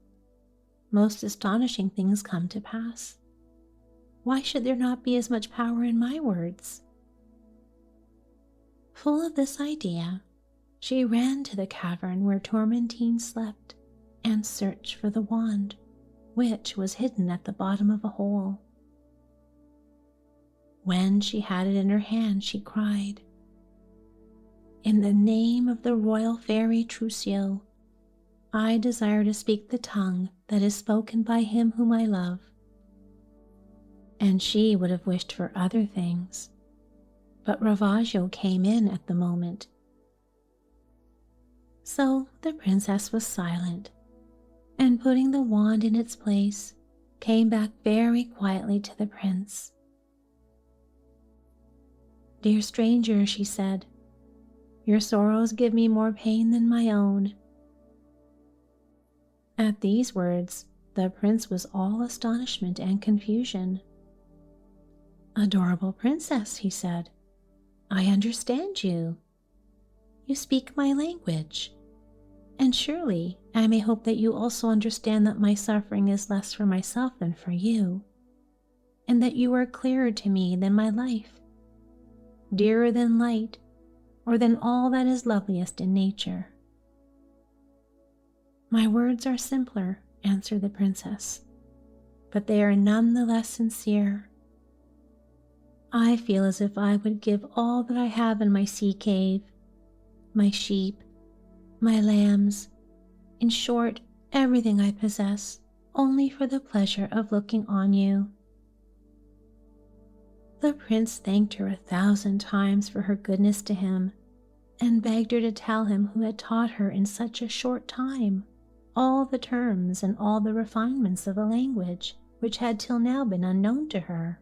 "most astonishing things come to pass, why should there not be as much power in my words?" Full of this idea, she ran to the cavern where Tormentine slept and searched for the wand, which was hidden at the bottom of a hole. When she had it in her hand, she cried, "In the name of the royal fairy Trucio, I desire to speak the tongue that is spoken by him whom I love." And she would have wished for other things, but Ravaggio came in at the moment. So the princess was silent, and putting the wand in its place, came back very quietly to the prince. "Dear stranger," she said, "your sorrows give me more pain than my own." At these words, the prince was all astonishment and confusion. "Adorable princess," he said, "I understand you. You speak my language, and surely I may hope that you also understand that my suffering is less for myself than for you, and that you are clearer to me than my life, dearer than light, or than all that is loveliest in nature." "My words are simpler," answered the princess, "but they are none the less sincere. I feel as if I would give all that I have in my sea cave, my sheep, my lambs, in short, everything I possess, only for the pleasure of looking on you." The prince thanked her 1,000 times for her goodness to him, and begged her to tell him who had taught her in such a short time all the terms and all the refinements of a language which had till now been unknown to her.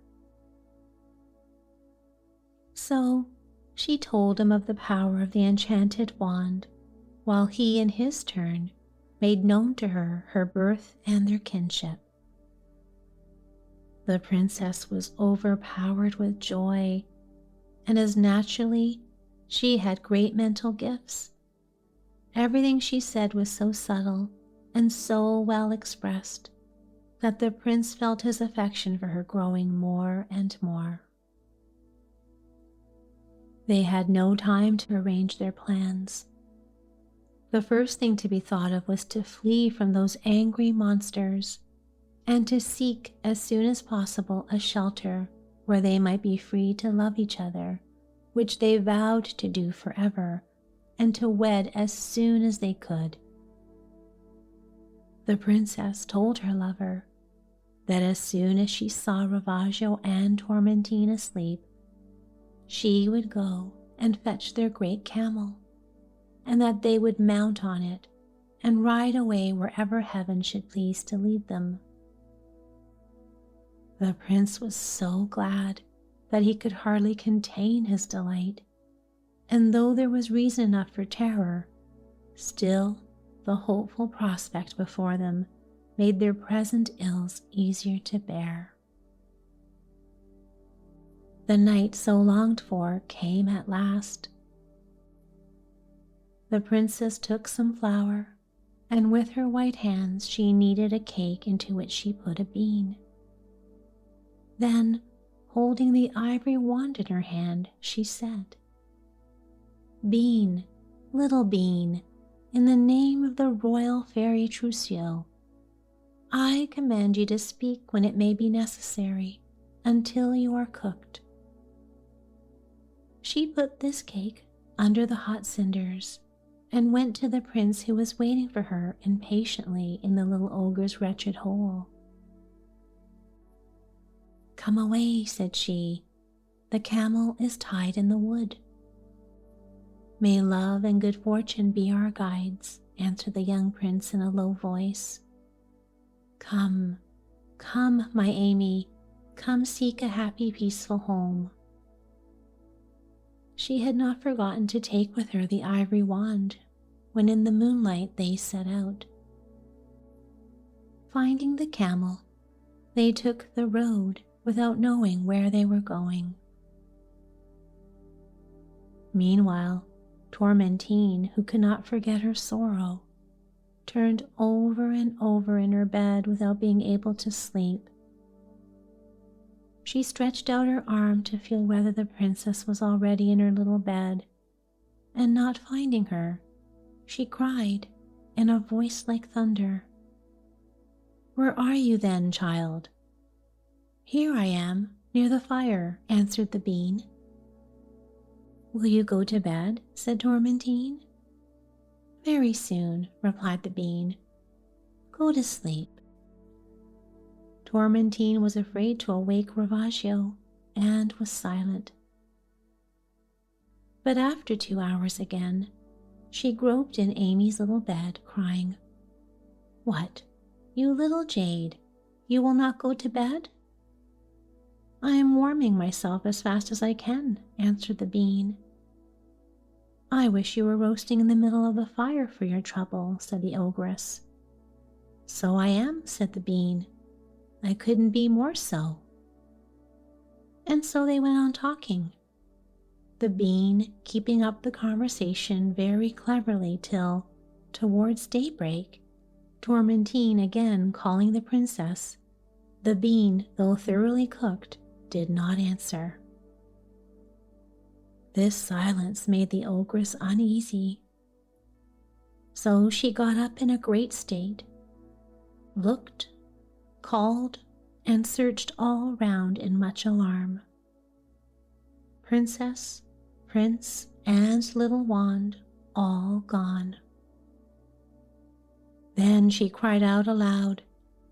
So she told him of the power of the enchanted wand, while he in his turn made known to her her birth and their kinship. The princess was overpowered with joy, and as naturally she had great mental gifts. Everything she said was so subtle and so well expressed that the prince felt his affection for her growing more and more. They had no time to arrange their plans. The first thing to be thought of was to flee from those angry monsters, and to seek as soon as possible a shelter where they might be free to love each other, which they vowed to do forever, and to wed as soon as they could. The princess told her lover that as soon as she saw Ravaggio and Tormentine asleep, she would go and fetch their great camel, and that they would mount on it and ride away wherever heaven should please to lead them. The prince was so glad that he could hardly contain his delight, and though there was reason enough for terror, still the hopeful prospect before them made their present ills easier to bear. The night so longed for came at last. The princess took some flour, and with her white hands she kneaded a cake into which she put a bean. Then, holding the ivory wand in her hand, she said, "Bean, little bean, in the name of the royal fairy Trousseau, I command you to speak when it may be necessary, until you are cooked." She put this cake under the hot cinders and went to the prince who was waiting for her impatiently in the little ogre's wretched hole. "Come away," said she, "the camel is tied in the wood." "May love and good fortune be our guides," answered the young prince in a low voice. "Come, come, my Amy, come seek a happy, peaceful home." She had not forgotten to take with her the ivory wand when in the moonlight they set out. Finding the camel, they took the road without knowing where they were going. Meanwhile, Tormentine, who could not forget her sorrow, turned over and over in her bed without being able to sleep. She stretched out her arm to feel whether the princess was already in her little bed, and not finding her, she cried in a voice like thunder, "Where are you then, child?" "Here I am, near the fire," answered the bean. "Will you go to bed?" said Tormentine. "Very soon," replied the bean. "Go to sleep." Tormentine was afraid to awake Ravaggio and was silent. But after 2 hours again, she groped in Amy's little bed, crying, "What, you little jade, you will not go to bed?" "I am warming myself as fast as I can," answered the bean. "I wish you were roasting in the middle of the fire for your trouble," said the ogress. "So I am," said the bean. "I couldn't be more so." And so they went on talking, the bean keeping up the conversation very cleverly till, towards daybreak, Tormentine again calling the princess, the bean, though thoroughly cooked, did not answer. This silence made the ogress uneasy. So she got up in a great state, looked, called, and searched all round in much alarm. Princess, prince, and little wand all gone. Then she cried out aloud,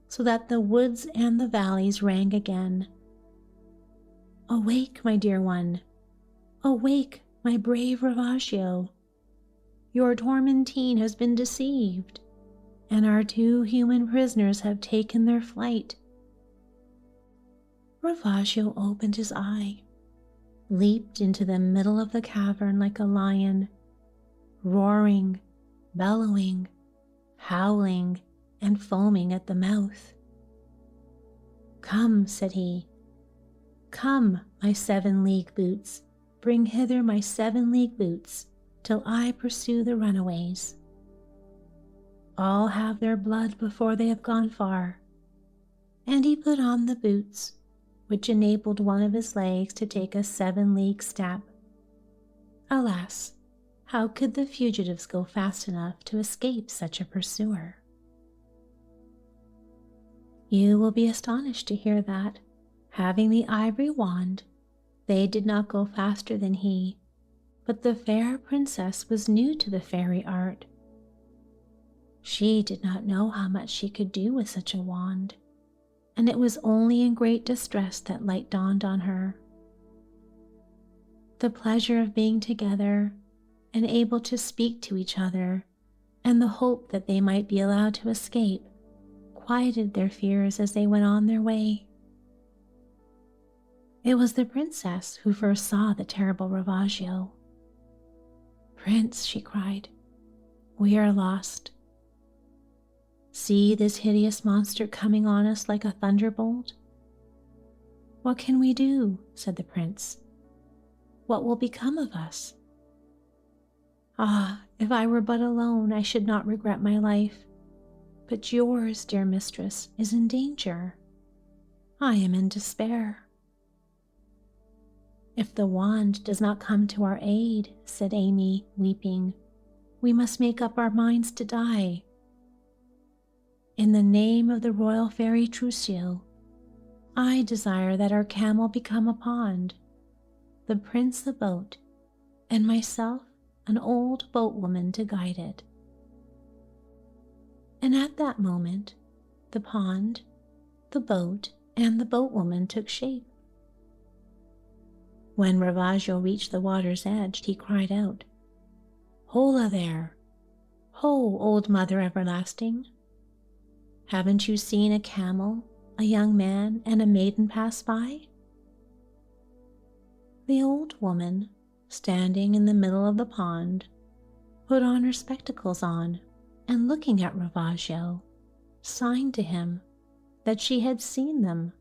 so that the woods and the valleys rang again. "Awake, my dear one! Awake, my brave Ravaggio! Your Tormentine has been deceived, and our 2 human prisoners have taken their flight." Ravaggio opened his eye, leaped into the middle of the cavern like a lion, roaring, bellowing, howling, and foaming at the mouth. "Come," said he, "come, my 7-league boots, bring hither my 7-league boots, till I pursue the runaways. I'll have their blood before they have gone far." And he put on the boots, which enabled one of his legs to take a 7-league step. Alas, how could the fugitives go fast enough to escape such a pursuer? You will be astonished to hear that, having the ivory wand, they did not go faster than he, but the fair princess was new to the fairy art. She did not know how much she could do with such a wand, and it was only in great distress that light dawned on her. The pleasure of being together and able to speak to each other and the hope that they might be allowed to escape quieted their fears as they went on their way. It was the princess who first saw the terrible Ravaggio. "Prince," she cried, "we are lost. See this hideous monster coming on us like a thunderbolt." "What can we do?" said the prince. "What will become of us?" "Ah, if I were but alone, I should not regret my life. But yours, dear mistress, is in danger. I am in despair." "If the wand does not come to our aid," said Amy, weeping, "we must make up our minds to die. In the name of the royal fairy Trucio, I desire that our camel become a pond, the prince a boat, and myself an old boatwoman to guide it." And at that moment, the pond, the boat, and the boatwoman took shape. When Ravaggio reached the water's edge, he cried out, "Hola there! Ho, old mother everlasting! Haven't you seen a camel, a young man, and a maiden pass by?" The old woman, standing in the middle of the pond, put on her spectacles and looking at Ravaggio, signed to him that she had seen them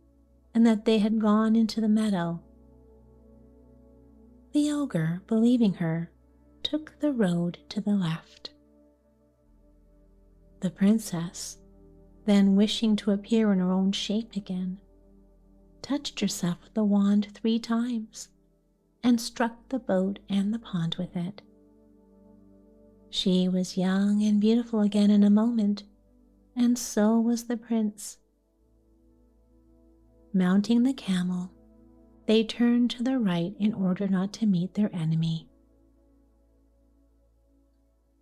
and that they had gone into the meadow. The ogre, believing her, took the road to the left. The princess, then wishing to appear in her own shape again, touched herself with the wand 3 times and struck the boat and the pond with it. She was young and beautiful again in a moment, and so was the prince. Mounting the camel, they turned to the right in order not to meet their enemy.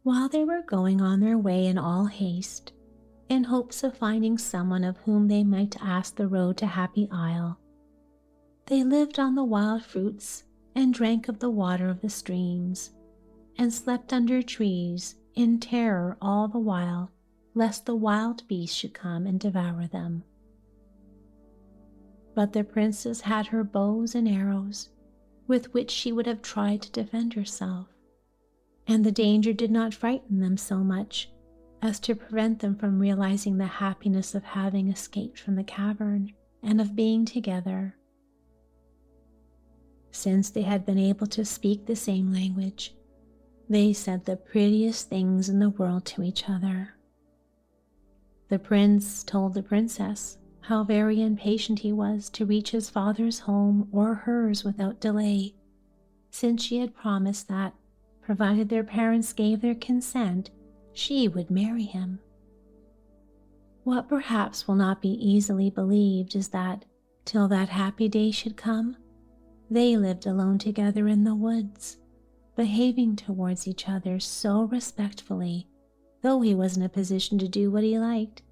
While they were going on their way in all haste, in hopes of finding someone of whom they might ask the road to Happy Isle, they lived on the wild fruits and drank of the water of the streams, and slept under trees in terror all the while lest the wild beasts should come and devour them. But the princess had her bows and arrows, with which she would have tried to defend herself, and the danger did not frighten them so much as to prevent them from realizing the happiness of having escaped from the cavern and of being together. Since they had been able to speak the same language, they said the prettiest things in the world to each other. The prince told the princess how very impatient he was to reach his father's home or hers without delay, since she had promised that, provided their parents gave their consent, she would marry him. What perhaps will not be easily believed is that, till that happy day should come, they lived alone together in the woods, behaving towards each other so respectfully, though he was in a position to do what he liked,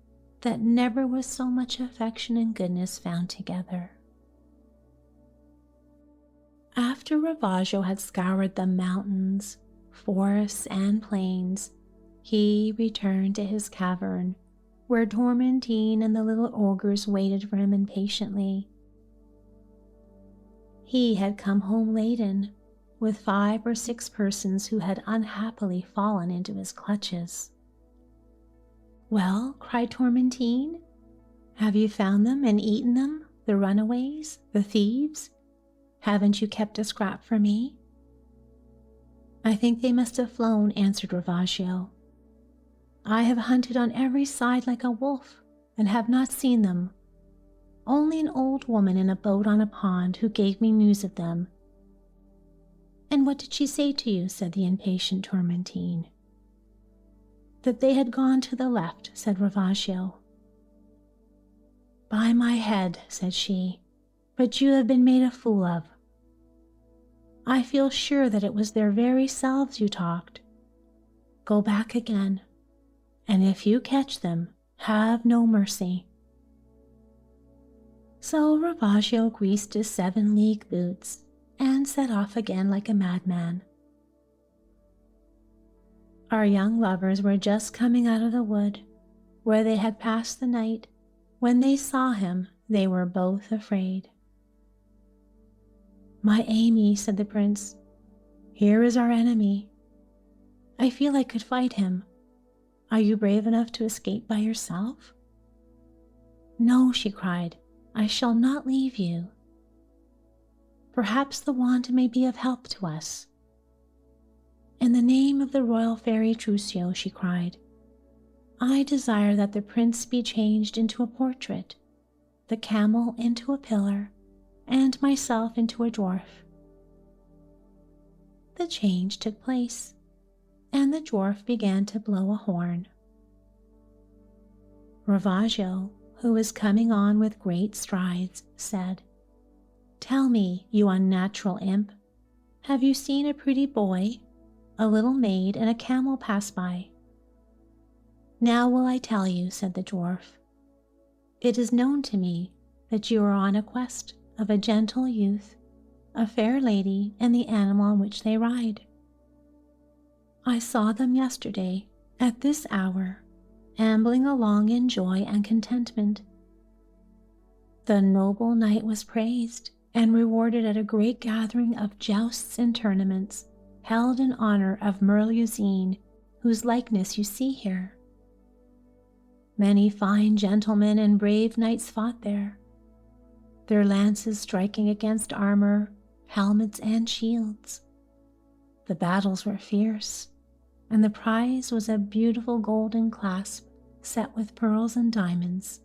that never was so much affection and goodness found together. After Ravaggio had scoured the mountains, forests, and plains, he returned to his cavern, where Tormentine and the little ogres waited for him impatiently. He had come home laden, with 5 or 6 persons who had unhappily fallen into his clutches. "Well," cried Tormentine, "have you found them and eaten them, the runaways, the thieves? Haven't you kept a scrap for me?" "I think they must have flown," answered Ravaggio. "I have hunted on every side like a wolf, and have not seen them. Only an old woman in a boat on a pond who gave me news of them." "And what did she say to you?" said the impatient Tormentine. "That they had gone to the left," said Ravaggio. "By my head," said she, "but you have been made a fool of. I feel sure that it was their very selves you talked. Go back again, and if you catch them, have no mercy." So Ravaggio greased his 7-league boots and set off again like a madman. Our young lovers were just coming out of the wood, where they had passed the night. When they saw him, they were both afraid. "My Amy," said the prince, "here is our enemy. I feel I could fight him. Are you brave enough to escape by yourself?" "No," she cried, "I shall not leave you. Perhaps the wand may be of help to us." "In the name of the royal fairy Trucio," she cried, "I desire that the prince be changed into a portrait, the camel into a pillar, and myself into a dwarf." The change took place, and the dwarf began to blow a horn. Ravaggio, who was coming on with great strides, said, "Tell me, you unnatural imp, have you seen a pretty boy, a little maid, and a camel pass by?" "Now will I tell you," said the dwarf. "It is known to me that you are on a quest of a gentle youth, a fair lady, and the animal on which they ride. I saw them yesterday at this hour, ambling along in joy and contentment. The noble knight was praised and rewarded at a great gathering of jousts and tournaments held in honor of Merluzine, whose likeness you see here. Many fine gentlemen and brave knights fought there, their lances striking against armor, helmets, and shields. The battles were fierce, and the prize was a beautiful golden clasp set with pearls and diamonds.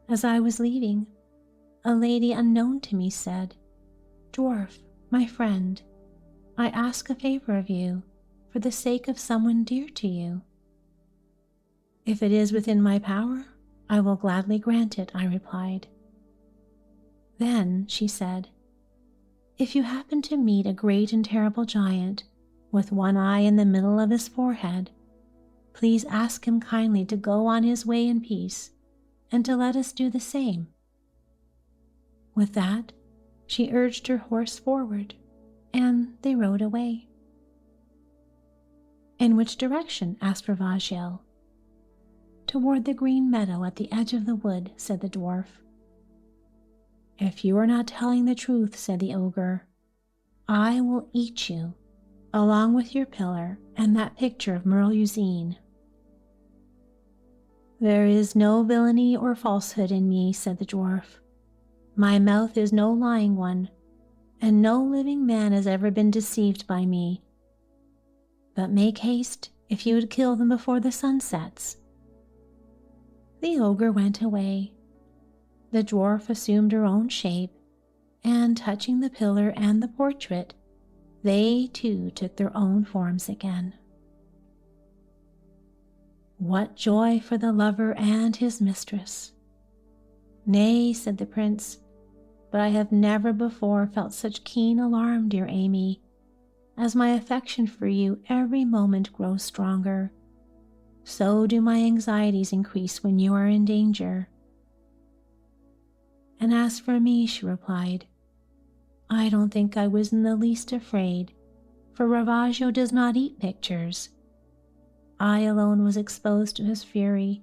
As I was leaving, a lady unknown to me said, 'Dwarf, my friend, I ask a favor of you for the sake of someone dear to you.' 'If it is within my power, I will gladly grant it,' I replied. Then she said, 'If you happen to meet a great and terrible giant with one eye in the middle of his forehead, please ask him kindly to go on his way in peace and to let us do the same.' With that, she urged her horse forward, and they rode away." "In which direction?" asked Ravaggio. "Toward the green meadow at the edge of the wood," said the dwarf. "If you are not telling the truth," said the ogre, "I will eat you, along with your pillar and that picture of Merluzine." "There is no villainy or falsehood in me," said the dwarf. "My mouth is no lying one, and no living man has ever been deceived by me. But make haste if you would kill them before the sun sets." The ogre went away. The dwarf assumed her own shape, and touching the pillar and the portrait, they too took their own forms again. What joy for the lover and his mistress! "Nay," said the prince, "but I have never before felt such keen alarm, dear Amy, as my affection for you every moment grows stronger. So do my anxieties increase when you are in danger." "And as for me," she replied, "I don't think I was in the least afraid, for Ravaggio does not eat pictures. I alone was exposed to his fury,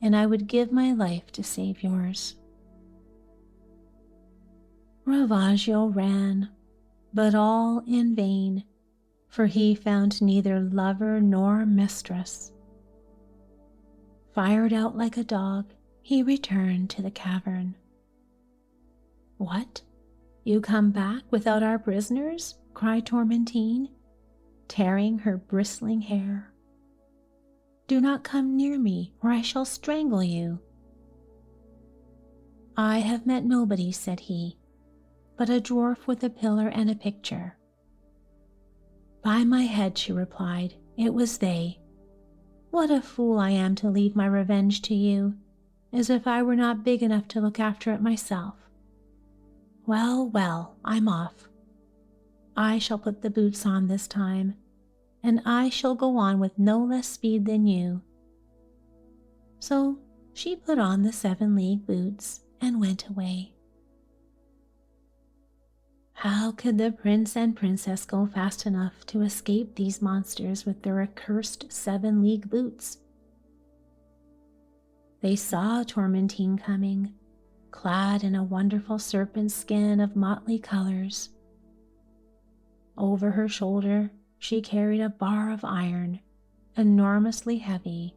and I would give my life to save yours." Ravaggio ran, but all in vain, for he found neither lover nor mistress. Fired out like a dog, he returned to the cavern. "What? You come back without our prisoners?" cried Tormentine, tearing her bristling hair. "Do not come near me, or I shall strangle you." "I have met nobody," said he, "but a dwarf with a pillar and a picture." "By my head," she replied, "it was they. What a fool I am to leave my revenge to you, as if I were not big enough to look after it myself. Well, well, I'm off. I shall put the boots on this time, and I shall go on with no less speed than you." So she put on the 7-league boots and went away. How could the prince and princess go fast enough to escape these monsters with their accursed 7-league boots? They saw Tormentine coming, clad in a wonderful serpent skin of motley colors. Over her shoulder, she carried a bar of iron, enormously heavy,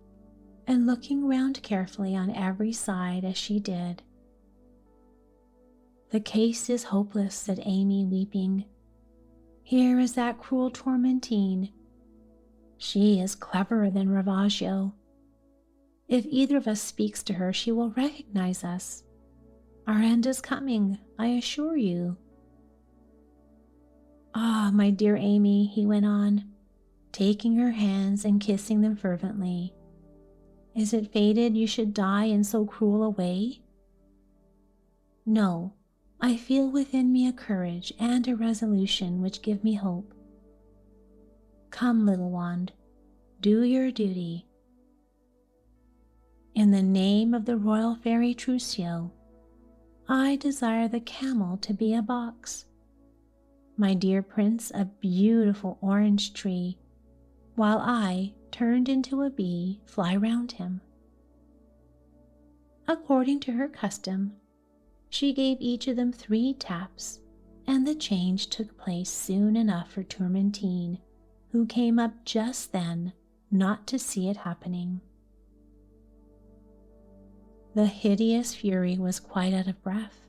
and looking round carefully on every side as she did. "The case is hopeless," said Amy, weeping. "Here is that cruel Tormentine. She is cleverer than Ravaggio. If either of us speaks to her, she will recognize us. Our end is coming, I assure you." "Ah, my dear Amy," he went on, taking her hands and kissing them fervently. "Is it fated you should die in so cruel a way?" "No, I feel within me a courage and a resolution which give me hope. Come, little wand, do your duty. In the name of the royal fairy Trucio, I desire the camel to be a box, my dear prince a beautiful orange tree, while I, turned into a bee, fly round him." According to her custom, she gave each of them 3 taps, and the change took place soon enough for Tormentine, who came up just then not to see it happening. The hideous fury was quite out of breath,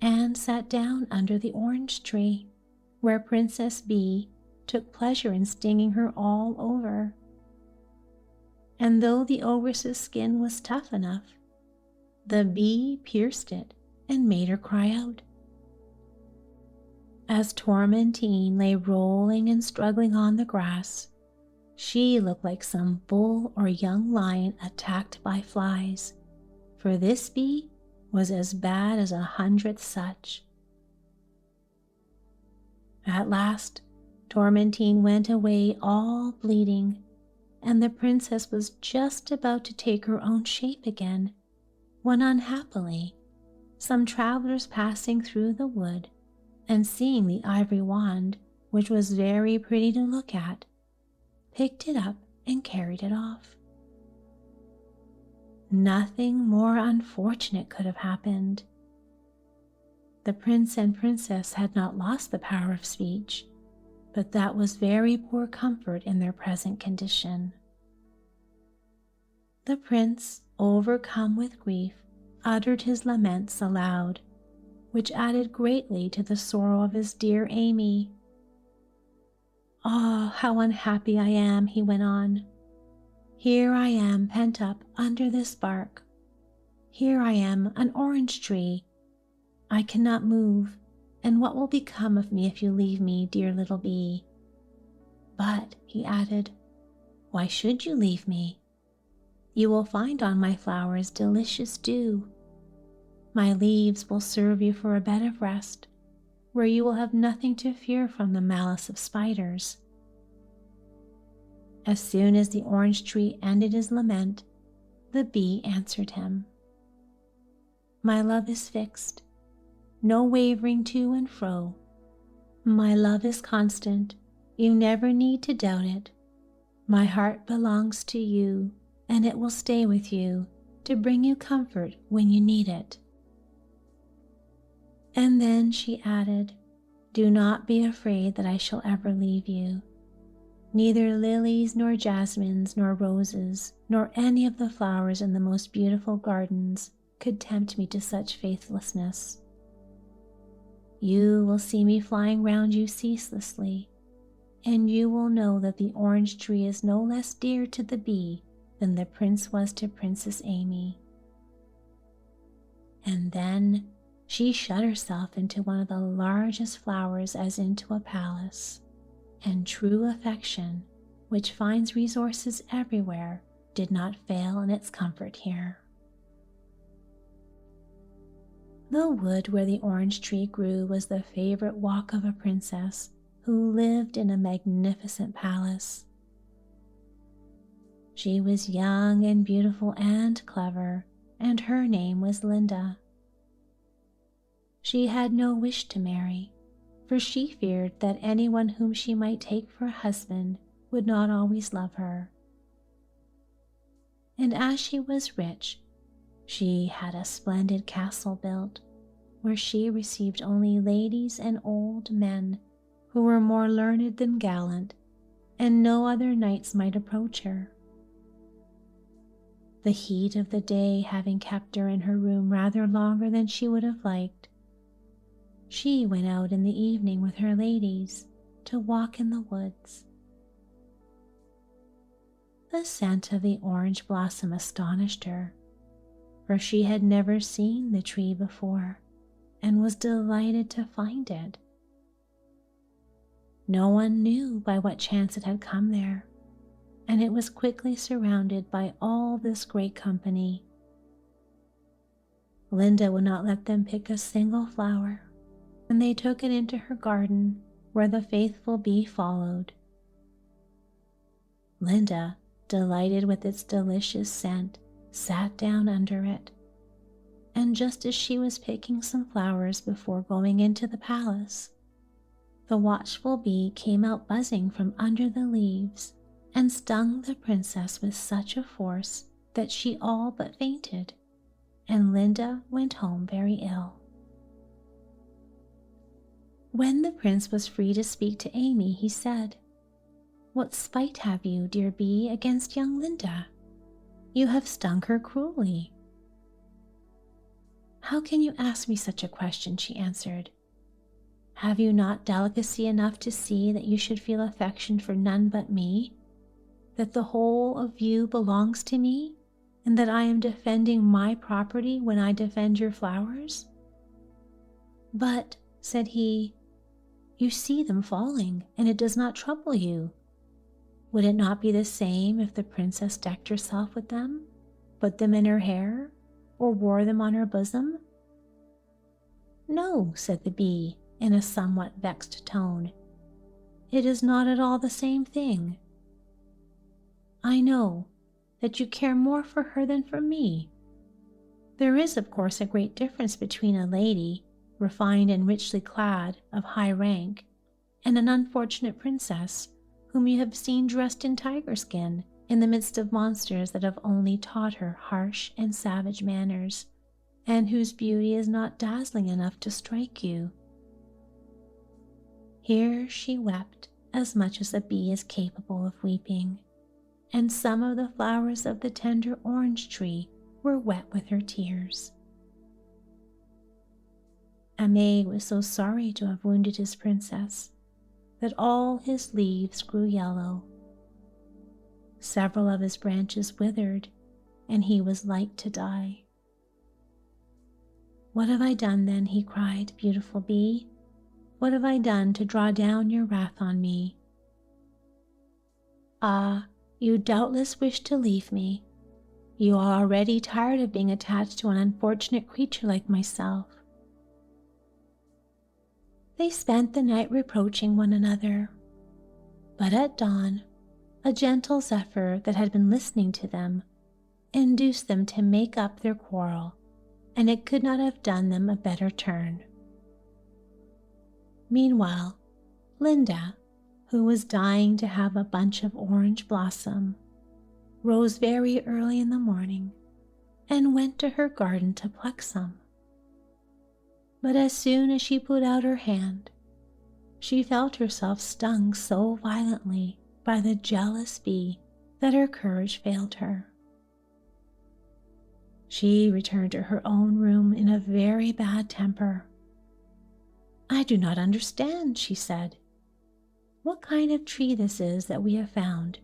and sat down under the orange tree, where Princess Bee took pleasure in stinging her all over. And though the ogress's skin was tough enough, the bee pierced it and made her cry out. As Tormentine lay rolling and struggling on the grass, she looked like some bull or young lion attacked by flies, for this bee was as bad as 100th such. At last, Tormentine went away all bleeding, and the princess was just about to take her own shape again, when unhappily, some travelers passing through the wood and seeing the ivory wand, which was very pretty to look at, picked it up and carried it off. Nothing more unfortunate could have happened. The prince and princess had not lost the power of speech, but that was very poor comfort in their present condition. The prince, overcome with grief, uttered his laments aloud, which added greatly to the sorrow of his dear Amy. "Ah, how unhappy I am," he went on. "Here I am pent up under this bark. Here I am, an orange tree. I cannot move, and what will become of me if you leave me, dear little bee? But," he added, "why should you leave me? You will find on my flowers delicious dew. My leaves will serve you for a bed of rest, where you will have nothing to fear from the malice of spiders." As soon as the orange tree ended his lament, the bee answered him. "My love is fixed, no wavering to and fro. My love is constant, you never need to doubt it. My heart belongs to you, and it will stay with you to bring you comfort when you need it." And then she added, "Do not be afraid that I shall ever leave you. Neither lilies nor jasmines nor roses nor any of the flowers in the most beautiful gardens could tempt me to such faithlessness. You will see me flying round you ceaselessly, and you will know that the orange tree is no less dear to the bee than the prince was to Princess Amy." And then she shut herself into one of the largest flowers as into a palace, and true affection, which finds resources everywhere, did not fail in its comfort here. The wood where the orange tree grew was the favorite walk of a princess who lived in a magnificent palace. She was young and beautiful and clever, and her name was Linda. She had no wish to marry, for she feared that anyone whom she might take for a husband would not always love her. And as she was rich, she had a splendid castle built, where she received only ladies and old men who were more learned than gallant, and no other knights might approach her. The heat of the day having kept her in her room rather longer than she would have liked, she went out in the evening with her ladies to walk in the woods. The scent of the orange blossom astonished her, for she had never seen the tree before and was delighted to find it. No one knew by what chance it had come there, and it was quickly surrounded by all this great company. Linda would not let them pick a single flower, and they took it into her garden, where the faithful bee followed. Linda, delighted with its delicious scent, sat down under it, and just as she was picking some flowers before going into the palace, the watchful bee came out buzzing from under the leaves and stung the princess with such a force that she all but fainted, and Linda went home very ill. When the prince was free to speak to Amy, he said, "What spite have you, dear bee, against young Linda? You have stung her cruelly." "How can you ask me such a question?" she answered. "Have you not delicacy enough to see that you should feel affection for none but me, that the whole of you belongs to me, and that I am defending my property when I defend your flowers?" "But," said he, "you see them falling, and it does not trouble you. Would it not be the same if the princess decked herself with them, put them in her hair, or wore them on her bosom?" "No," said the bee, in a somewhat vexed tone. "It is not at all the same thing. I know that you care more for her than for me. There is, of course, a great difference between a lady, refined and richly clad, of high rank, and an unfortunate princess whom you have seen dressed in tiger skin in the midst of monsters that have only taught her harsh and savage manners, and whose beauty is not dazzling enough to strike you." Here she wept as much as a bee is capable of weeping, and some of the flowers of the tender orange tree were wet with her tears. Aimé was so sorry to have wounded his princess that all his leaves grew yellow. Several of his branches withered, and he was like to die. "What have I done then?" he cried, "beautiful bee? What have I done to draw down your wrath on me?" "Ah, you doubtless wish to leave me. You are already tired of being attached to an unfortunate creature like myself." They spent the night reproaching one another, but at dawn, a gentle zephyr that had been listening to them induced them to make up their quarrel, and it could not have done them a better turn. Meanwhile, Linda, who was dying to have a bunch of orange blossom, rose very early in the morning and went to her garden to pluck some. But as soon as she put out her hand, she felt herself stung so violently by the jealous bee that her courage failed her. She returned to her own room in a very bad temper. "I do not understand," she said, "what kind of tree this is that we have found,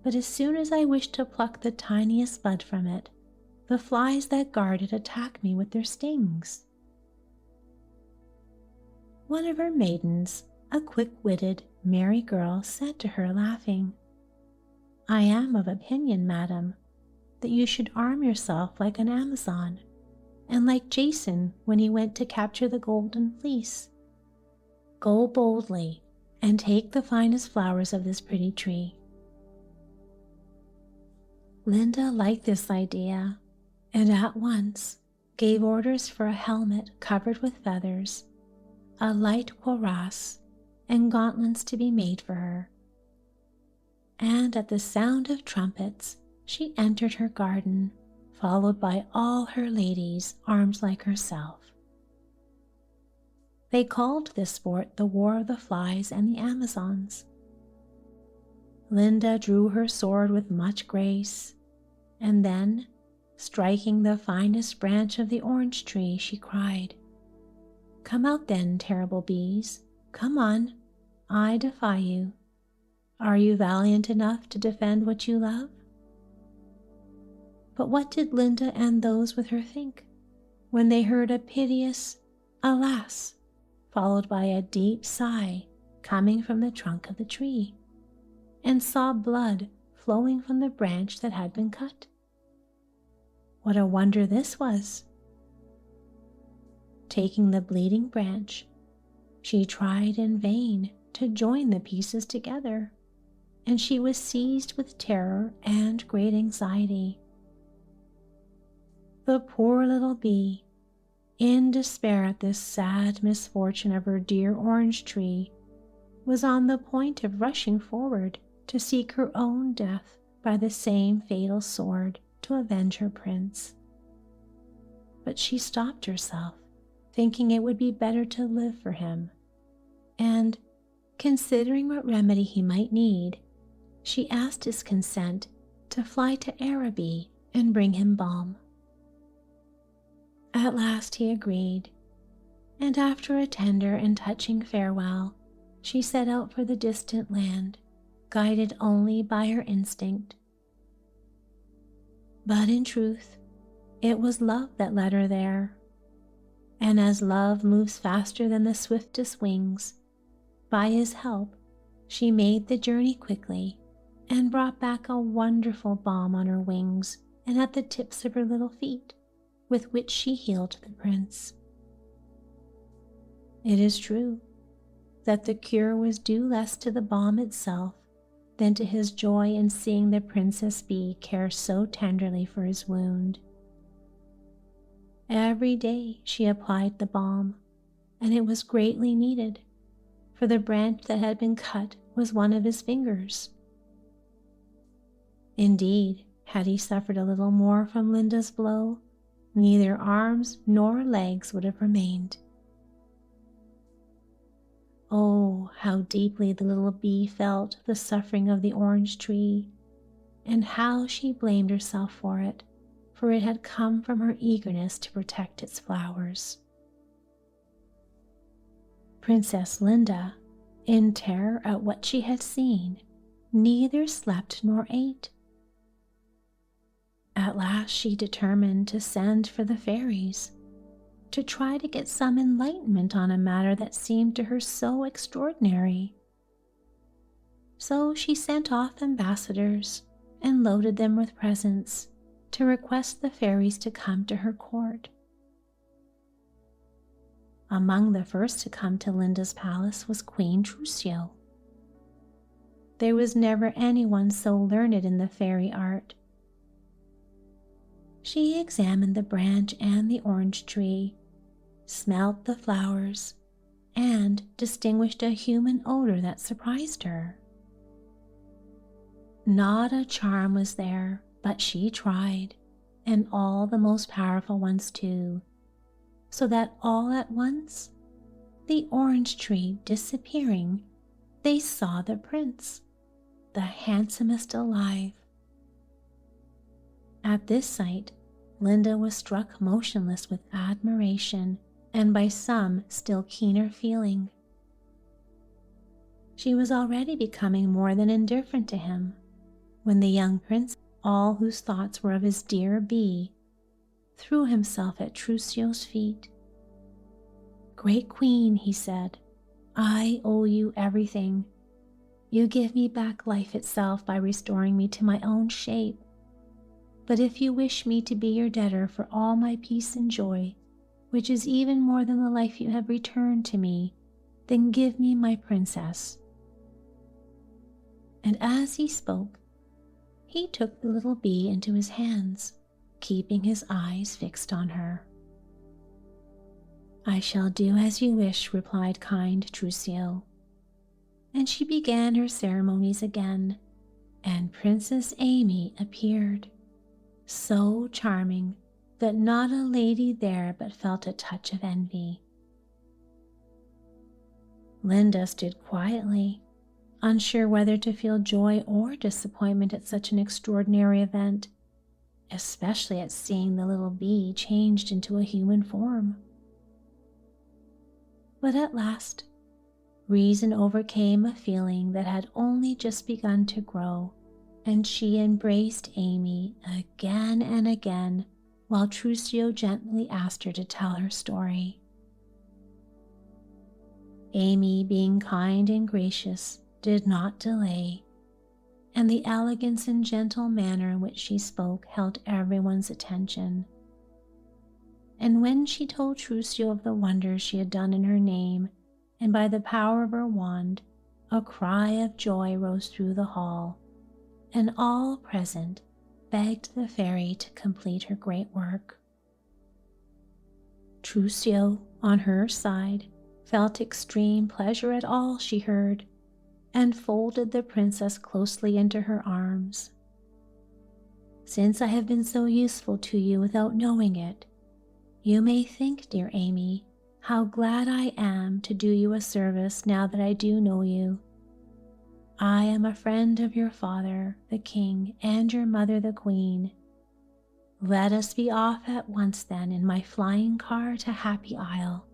but as soon as I wish to pluck the tiniest bud from it, the flies that guard it attack me with their stings." One of her maidens, a quick-witted, merry girl, said to her, laughing, "I am of opinion, madam, that you should arm yourself like an Amazon, and like Jason when he went to capture the golden fleece. Go boldly and take the finest flowers of this pretty tree." Linda liked this idea, and at once gave orders for a helmet covered with feathers, a light cuirass, and gauntlets to be made for her. And at the sound of trumpets, she entered her garden, followed by all her ladies armed like herself. They called this sport the War of the Flies and the Amazons. Linda drew her sword with much grace, and then, striking the finest branch of the orange tree, she cried, "Come out then, terrible bees, come on, I defy you. Are you valiant enough to defend what you love?" But what did Linda and those with her think when they heard a piteous "Alas!" followed by a deep sigh coming from the trunk of the tree, and saw blood flowing from the branch that had been cut? What a wonder this was! Taking the bleeding branch, she tried in vain to join the pieces together, and she was seized with terror and great anxiety. The poor little bee, in despair at this sad misfortune of her dear orange tree, was on the point of rushing forward to seek her own death by the same fatal sword to avenge her prince. But she stopped herself, thinking it would be better to live for him, and, considering what remedy he might need, she asked his consent to fly to Araby and bring him balm. At last he agreed, and after a tender and touching farewell, she set out for the distant land, guided only by her instinct. But in truth, it was love that led her there, and as love moves faster than the swiftest wings, by his help she made the journey quickly and brought back a wonderful balm on her wings and at the tips of her little feet, with which she healed the prince. It is true that the cure was due less to the balm itself than to his joy in seeing the princess bee care so tenderly for his wound. Every day she applied the balm, and it was greatly needed, for the branch that had been cut was one of his fingers. Indeed, had he suffered a little more from Linda's blow, neither arms nor legs would have remained. Oh, how deeply the little bee felt the suffering of the orange tree, and how she blamed herself for it had come from her eagerness to protect its flowers. Princess Linda, in terror at what she had seen, neither slept nor ate. At last she determined to send for the fairies, to try to get some enlightenment on a matter that seemed to her so extraordinary. So she sent off ambassadors and loaded them with presents to request the fairies to come to her court. Among the first to come to Linda's palace was Queen Trucio. There was never anyone so learned in the fairy art. She examined the branch and the orange tree, smelt the flowers, and distinguished a human odor that surprised her. Not a charm was there, but she tried, and all the most powerful ones too, so that all at once, the orange tree disappearing, they saw the prince, the handsomest alive. At this sight, Linda was struck motionless with admiration and by some still keener feeling. She was already becoming more than indifferent to him, when the young prince, all whose thoughts were of his dear bee, threw himself at Trucio's feet. "Great Queen," he said, "I owe you everything. You give me back life itself by restoring me to my own shape. But if you wish me to be your debtor for all my peace and joy, which is even more than the life you have returned to me, then give me my princess." And as he spoke, he took the little bee into his hands, keeping his eyes fixed on her. "I shall do as you wish," replied kind Trucio. And she began her ceremonies again, and Princess Amy appeared, so charming that not a lady there but felt a touch of envy. Linda stood quietly, unsure whether to feel joy or disappointment at such an extraordinary event, especially at seeing the little bee changed into a human form. But at last, reason overcame a feeling that had only just begun to grow, and she embraced Amy again and again while Trucio gently asked her to tell her story. Amy, being kind and gracious, did not delay, and the elegance and gentle manner in which she spoke held everyone's attention. And when she told Trucio of the wonders she had done in her name, and by the power of her wand, a cry of joy rose through the hall, and all present begged the fairy to complete her great work. Trucio, on her side, felt extreme pleasure at all she heard, and folded the princess closely into her arms. "Since I have been so useful to you without knowing it, you may think, dear Amy, how glad I am to do you a service now that I do know you. I am a friend of your father, the king, and your mother, the queen. Let us be off at once then in my flying car to Happy Isle,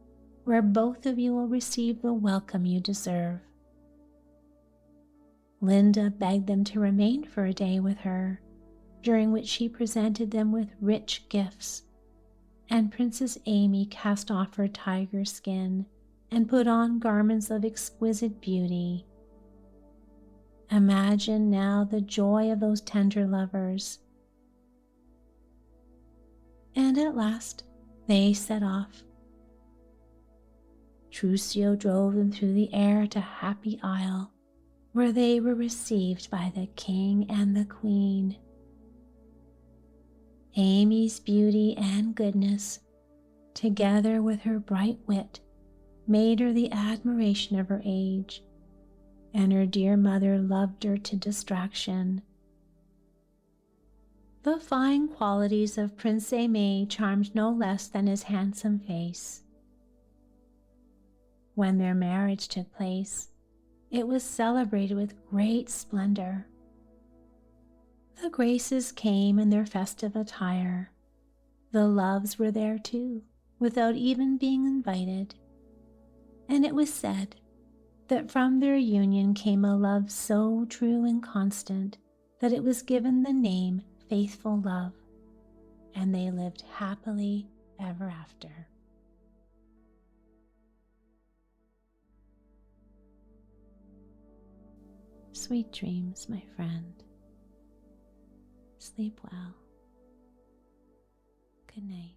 where both of you will receive the welcome you deserve." Linda begged them to remain for a day with her, during which she presented them with rich gifts, and Princess Amy cast off her tiger skin and put on garments of exquisite beauty. Imagine now the joy of those tender lovers. And at last they set off. Trucio drove them through the air to Happy Isle, where they were received by the king and the queen. Amy's beauty and goodness, together with her bright wit, made her the admiration of her age, and her dear mother loved her to distraction. The fine qualities of Prince Aimé charmed no less than his handsome face. When their marriage took place, it was celebrated with great splendor. The Graces came in their festive attire. The Loves were there too, without even being invited, and it was said that from their union came a love so true and constant that it was given the name Faithful Love, and they lived happily ever after. Sweet dreams, my friend. Sleep well. Good night.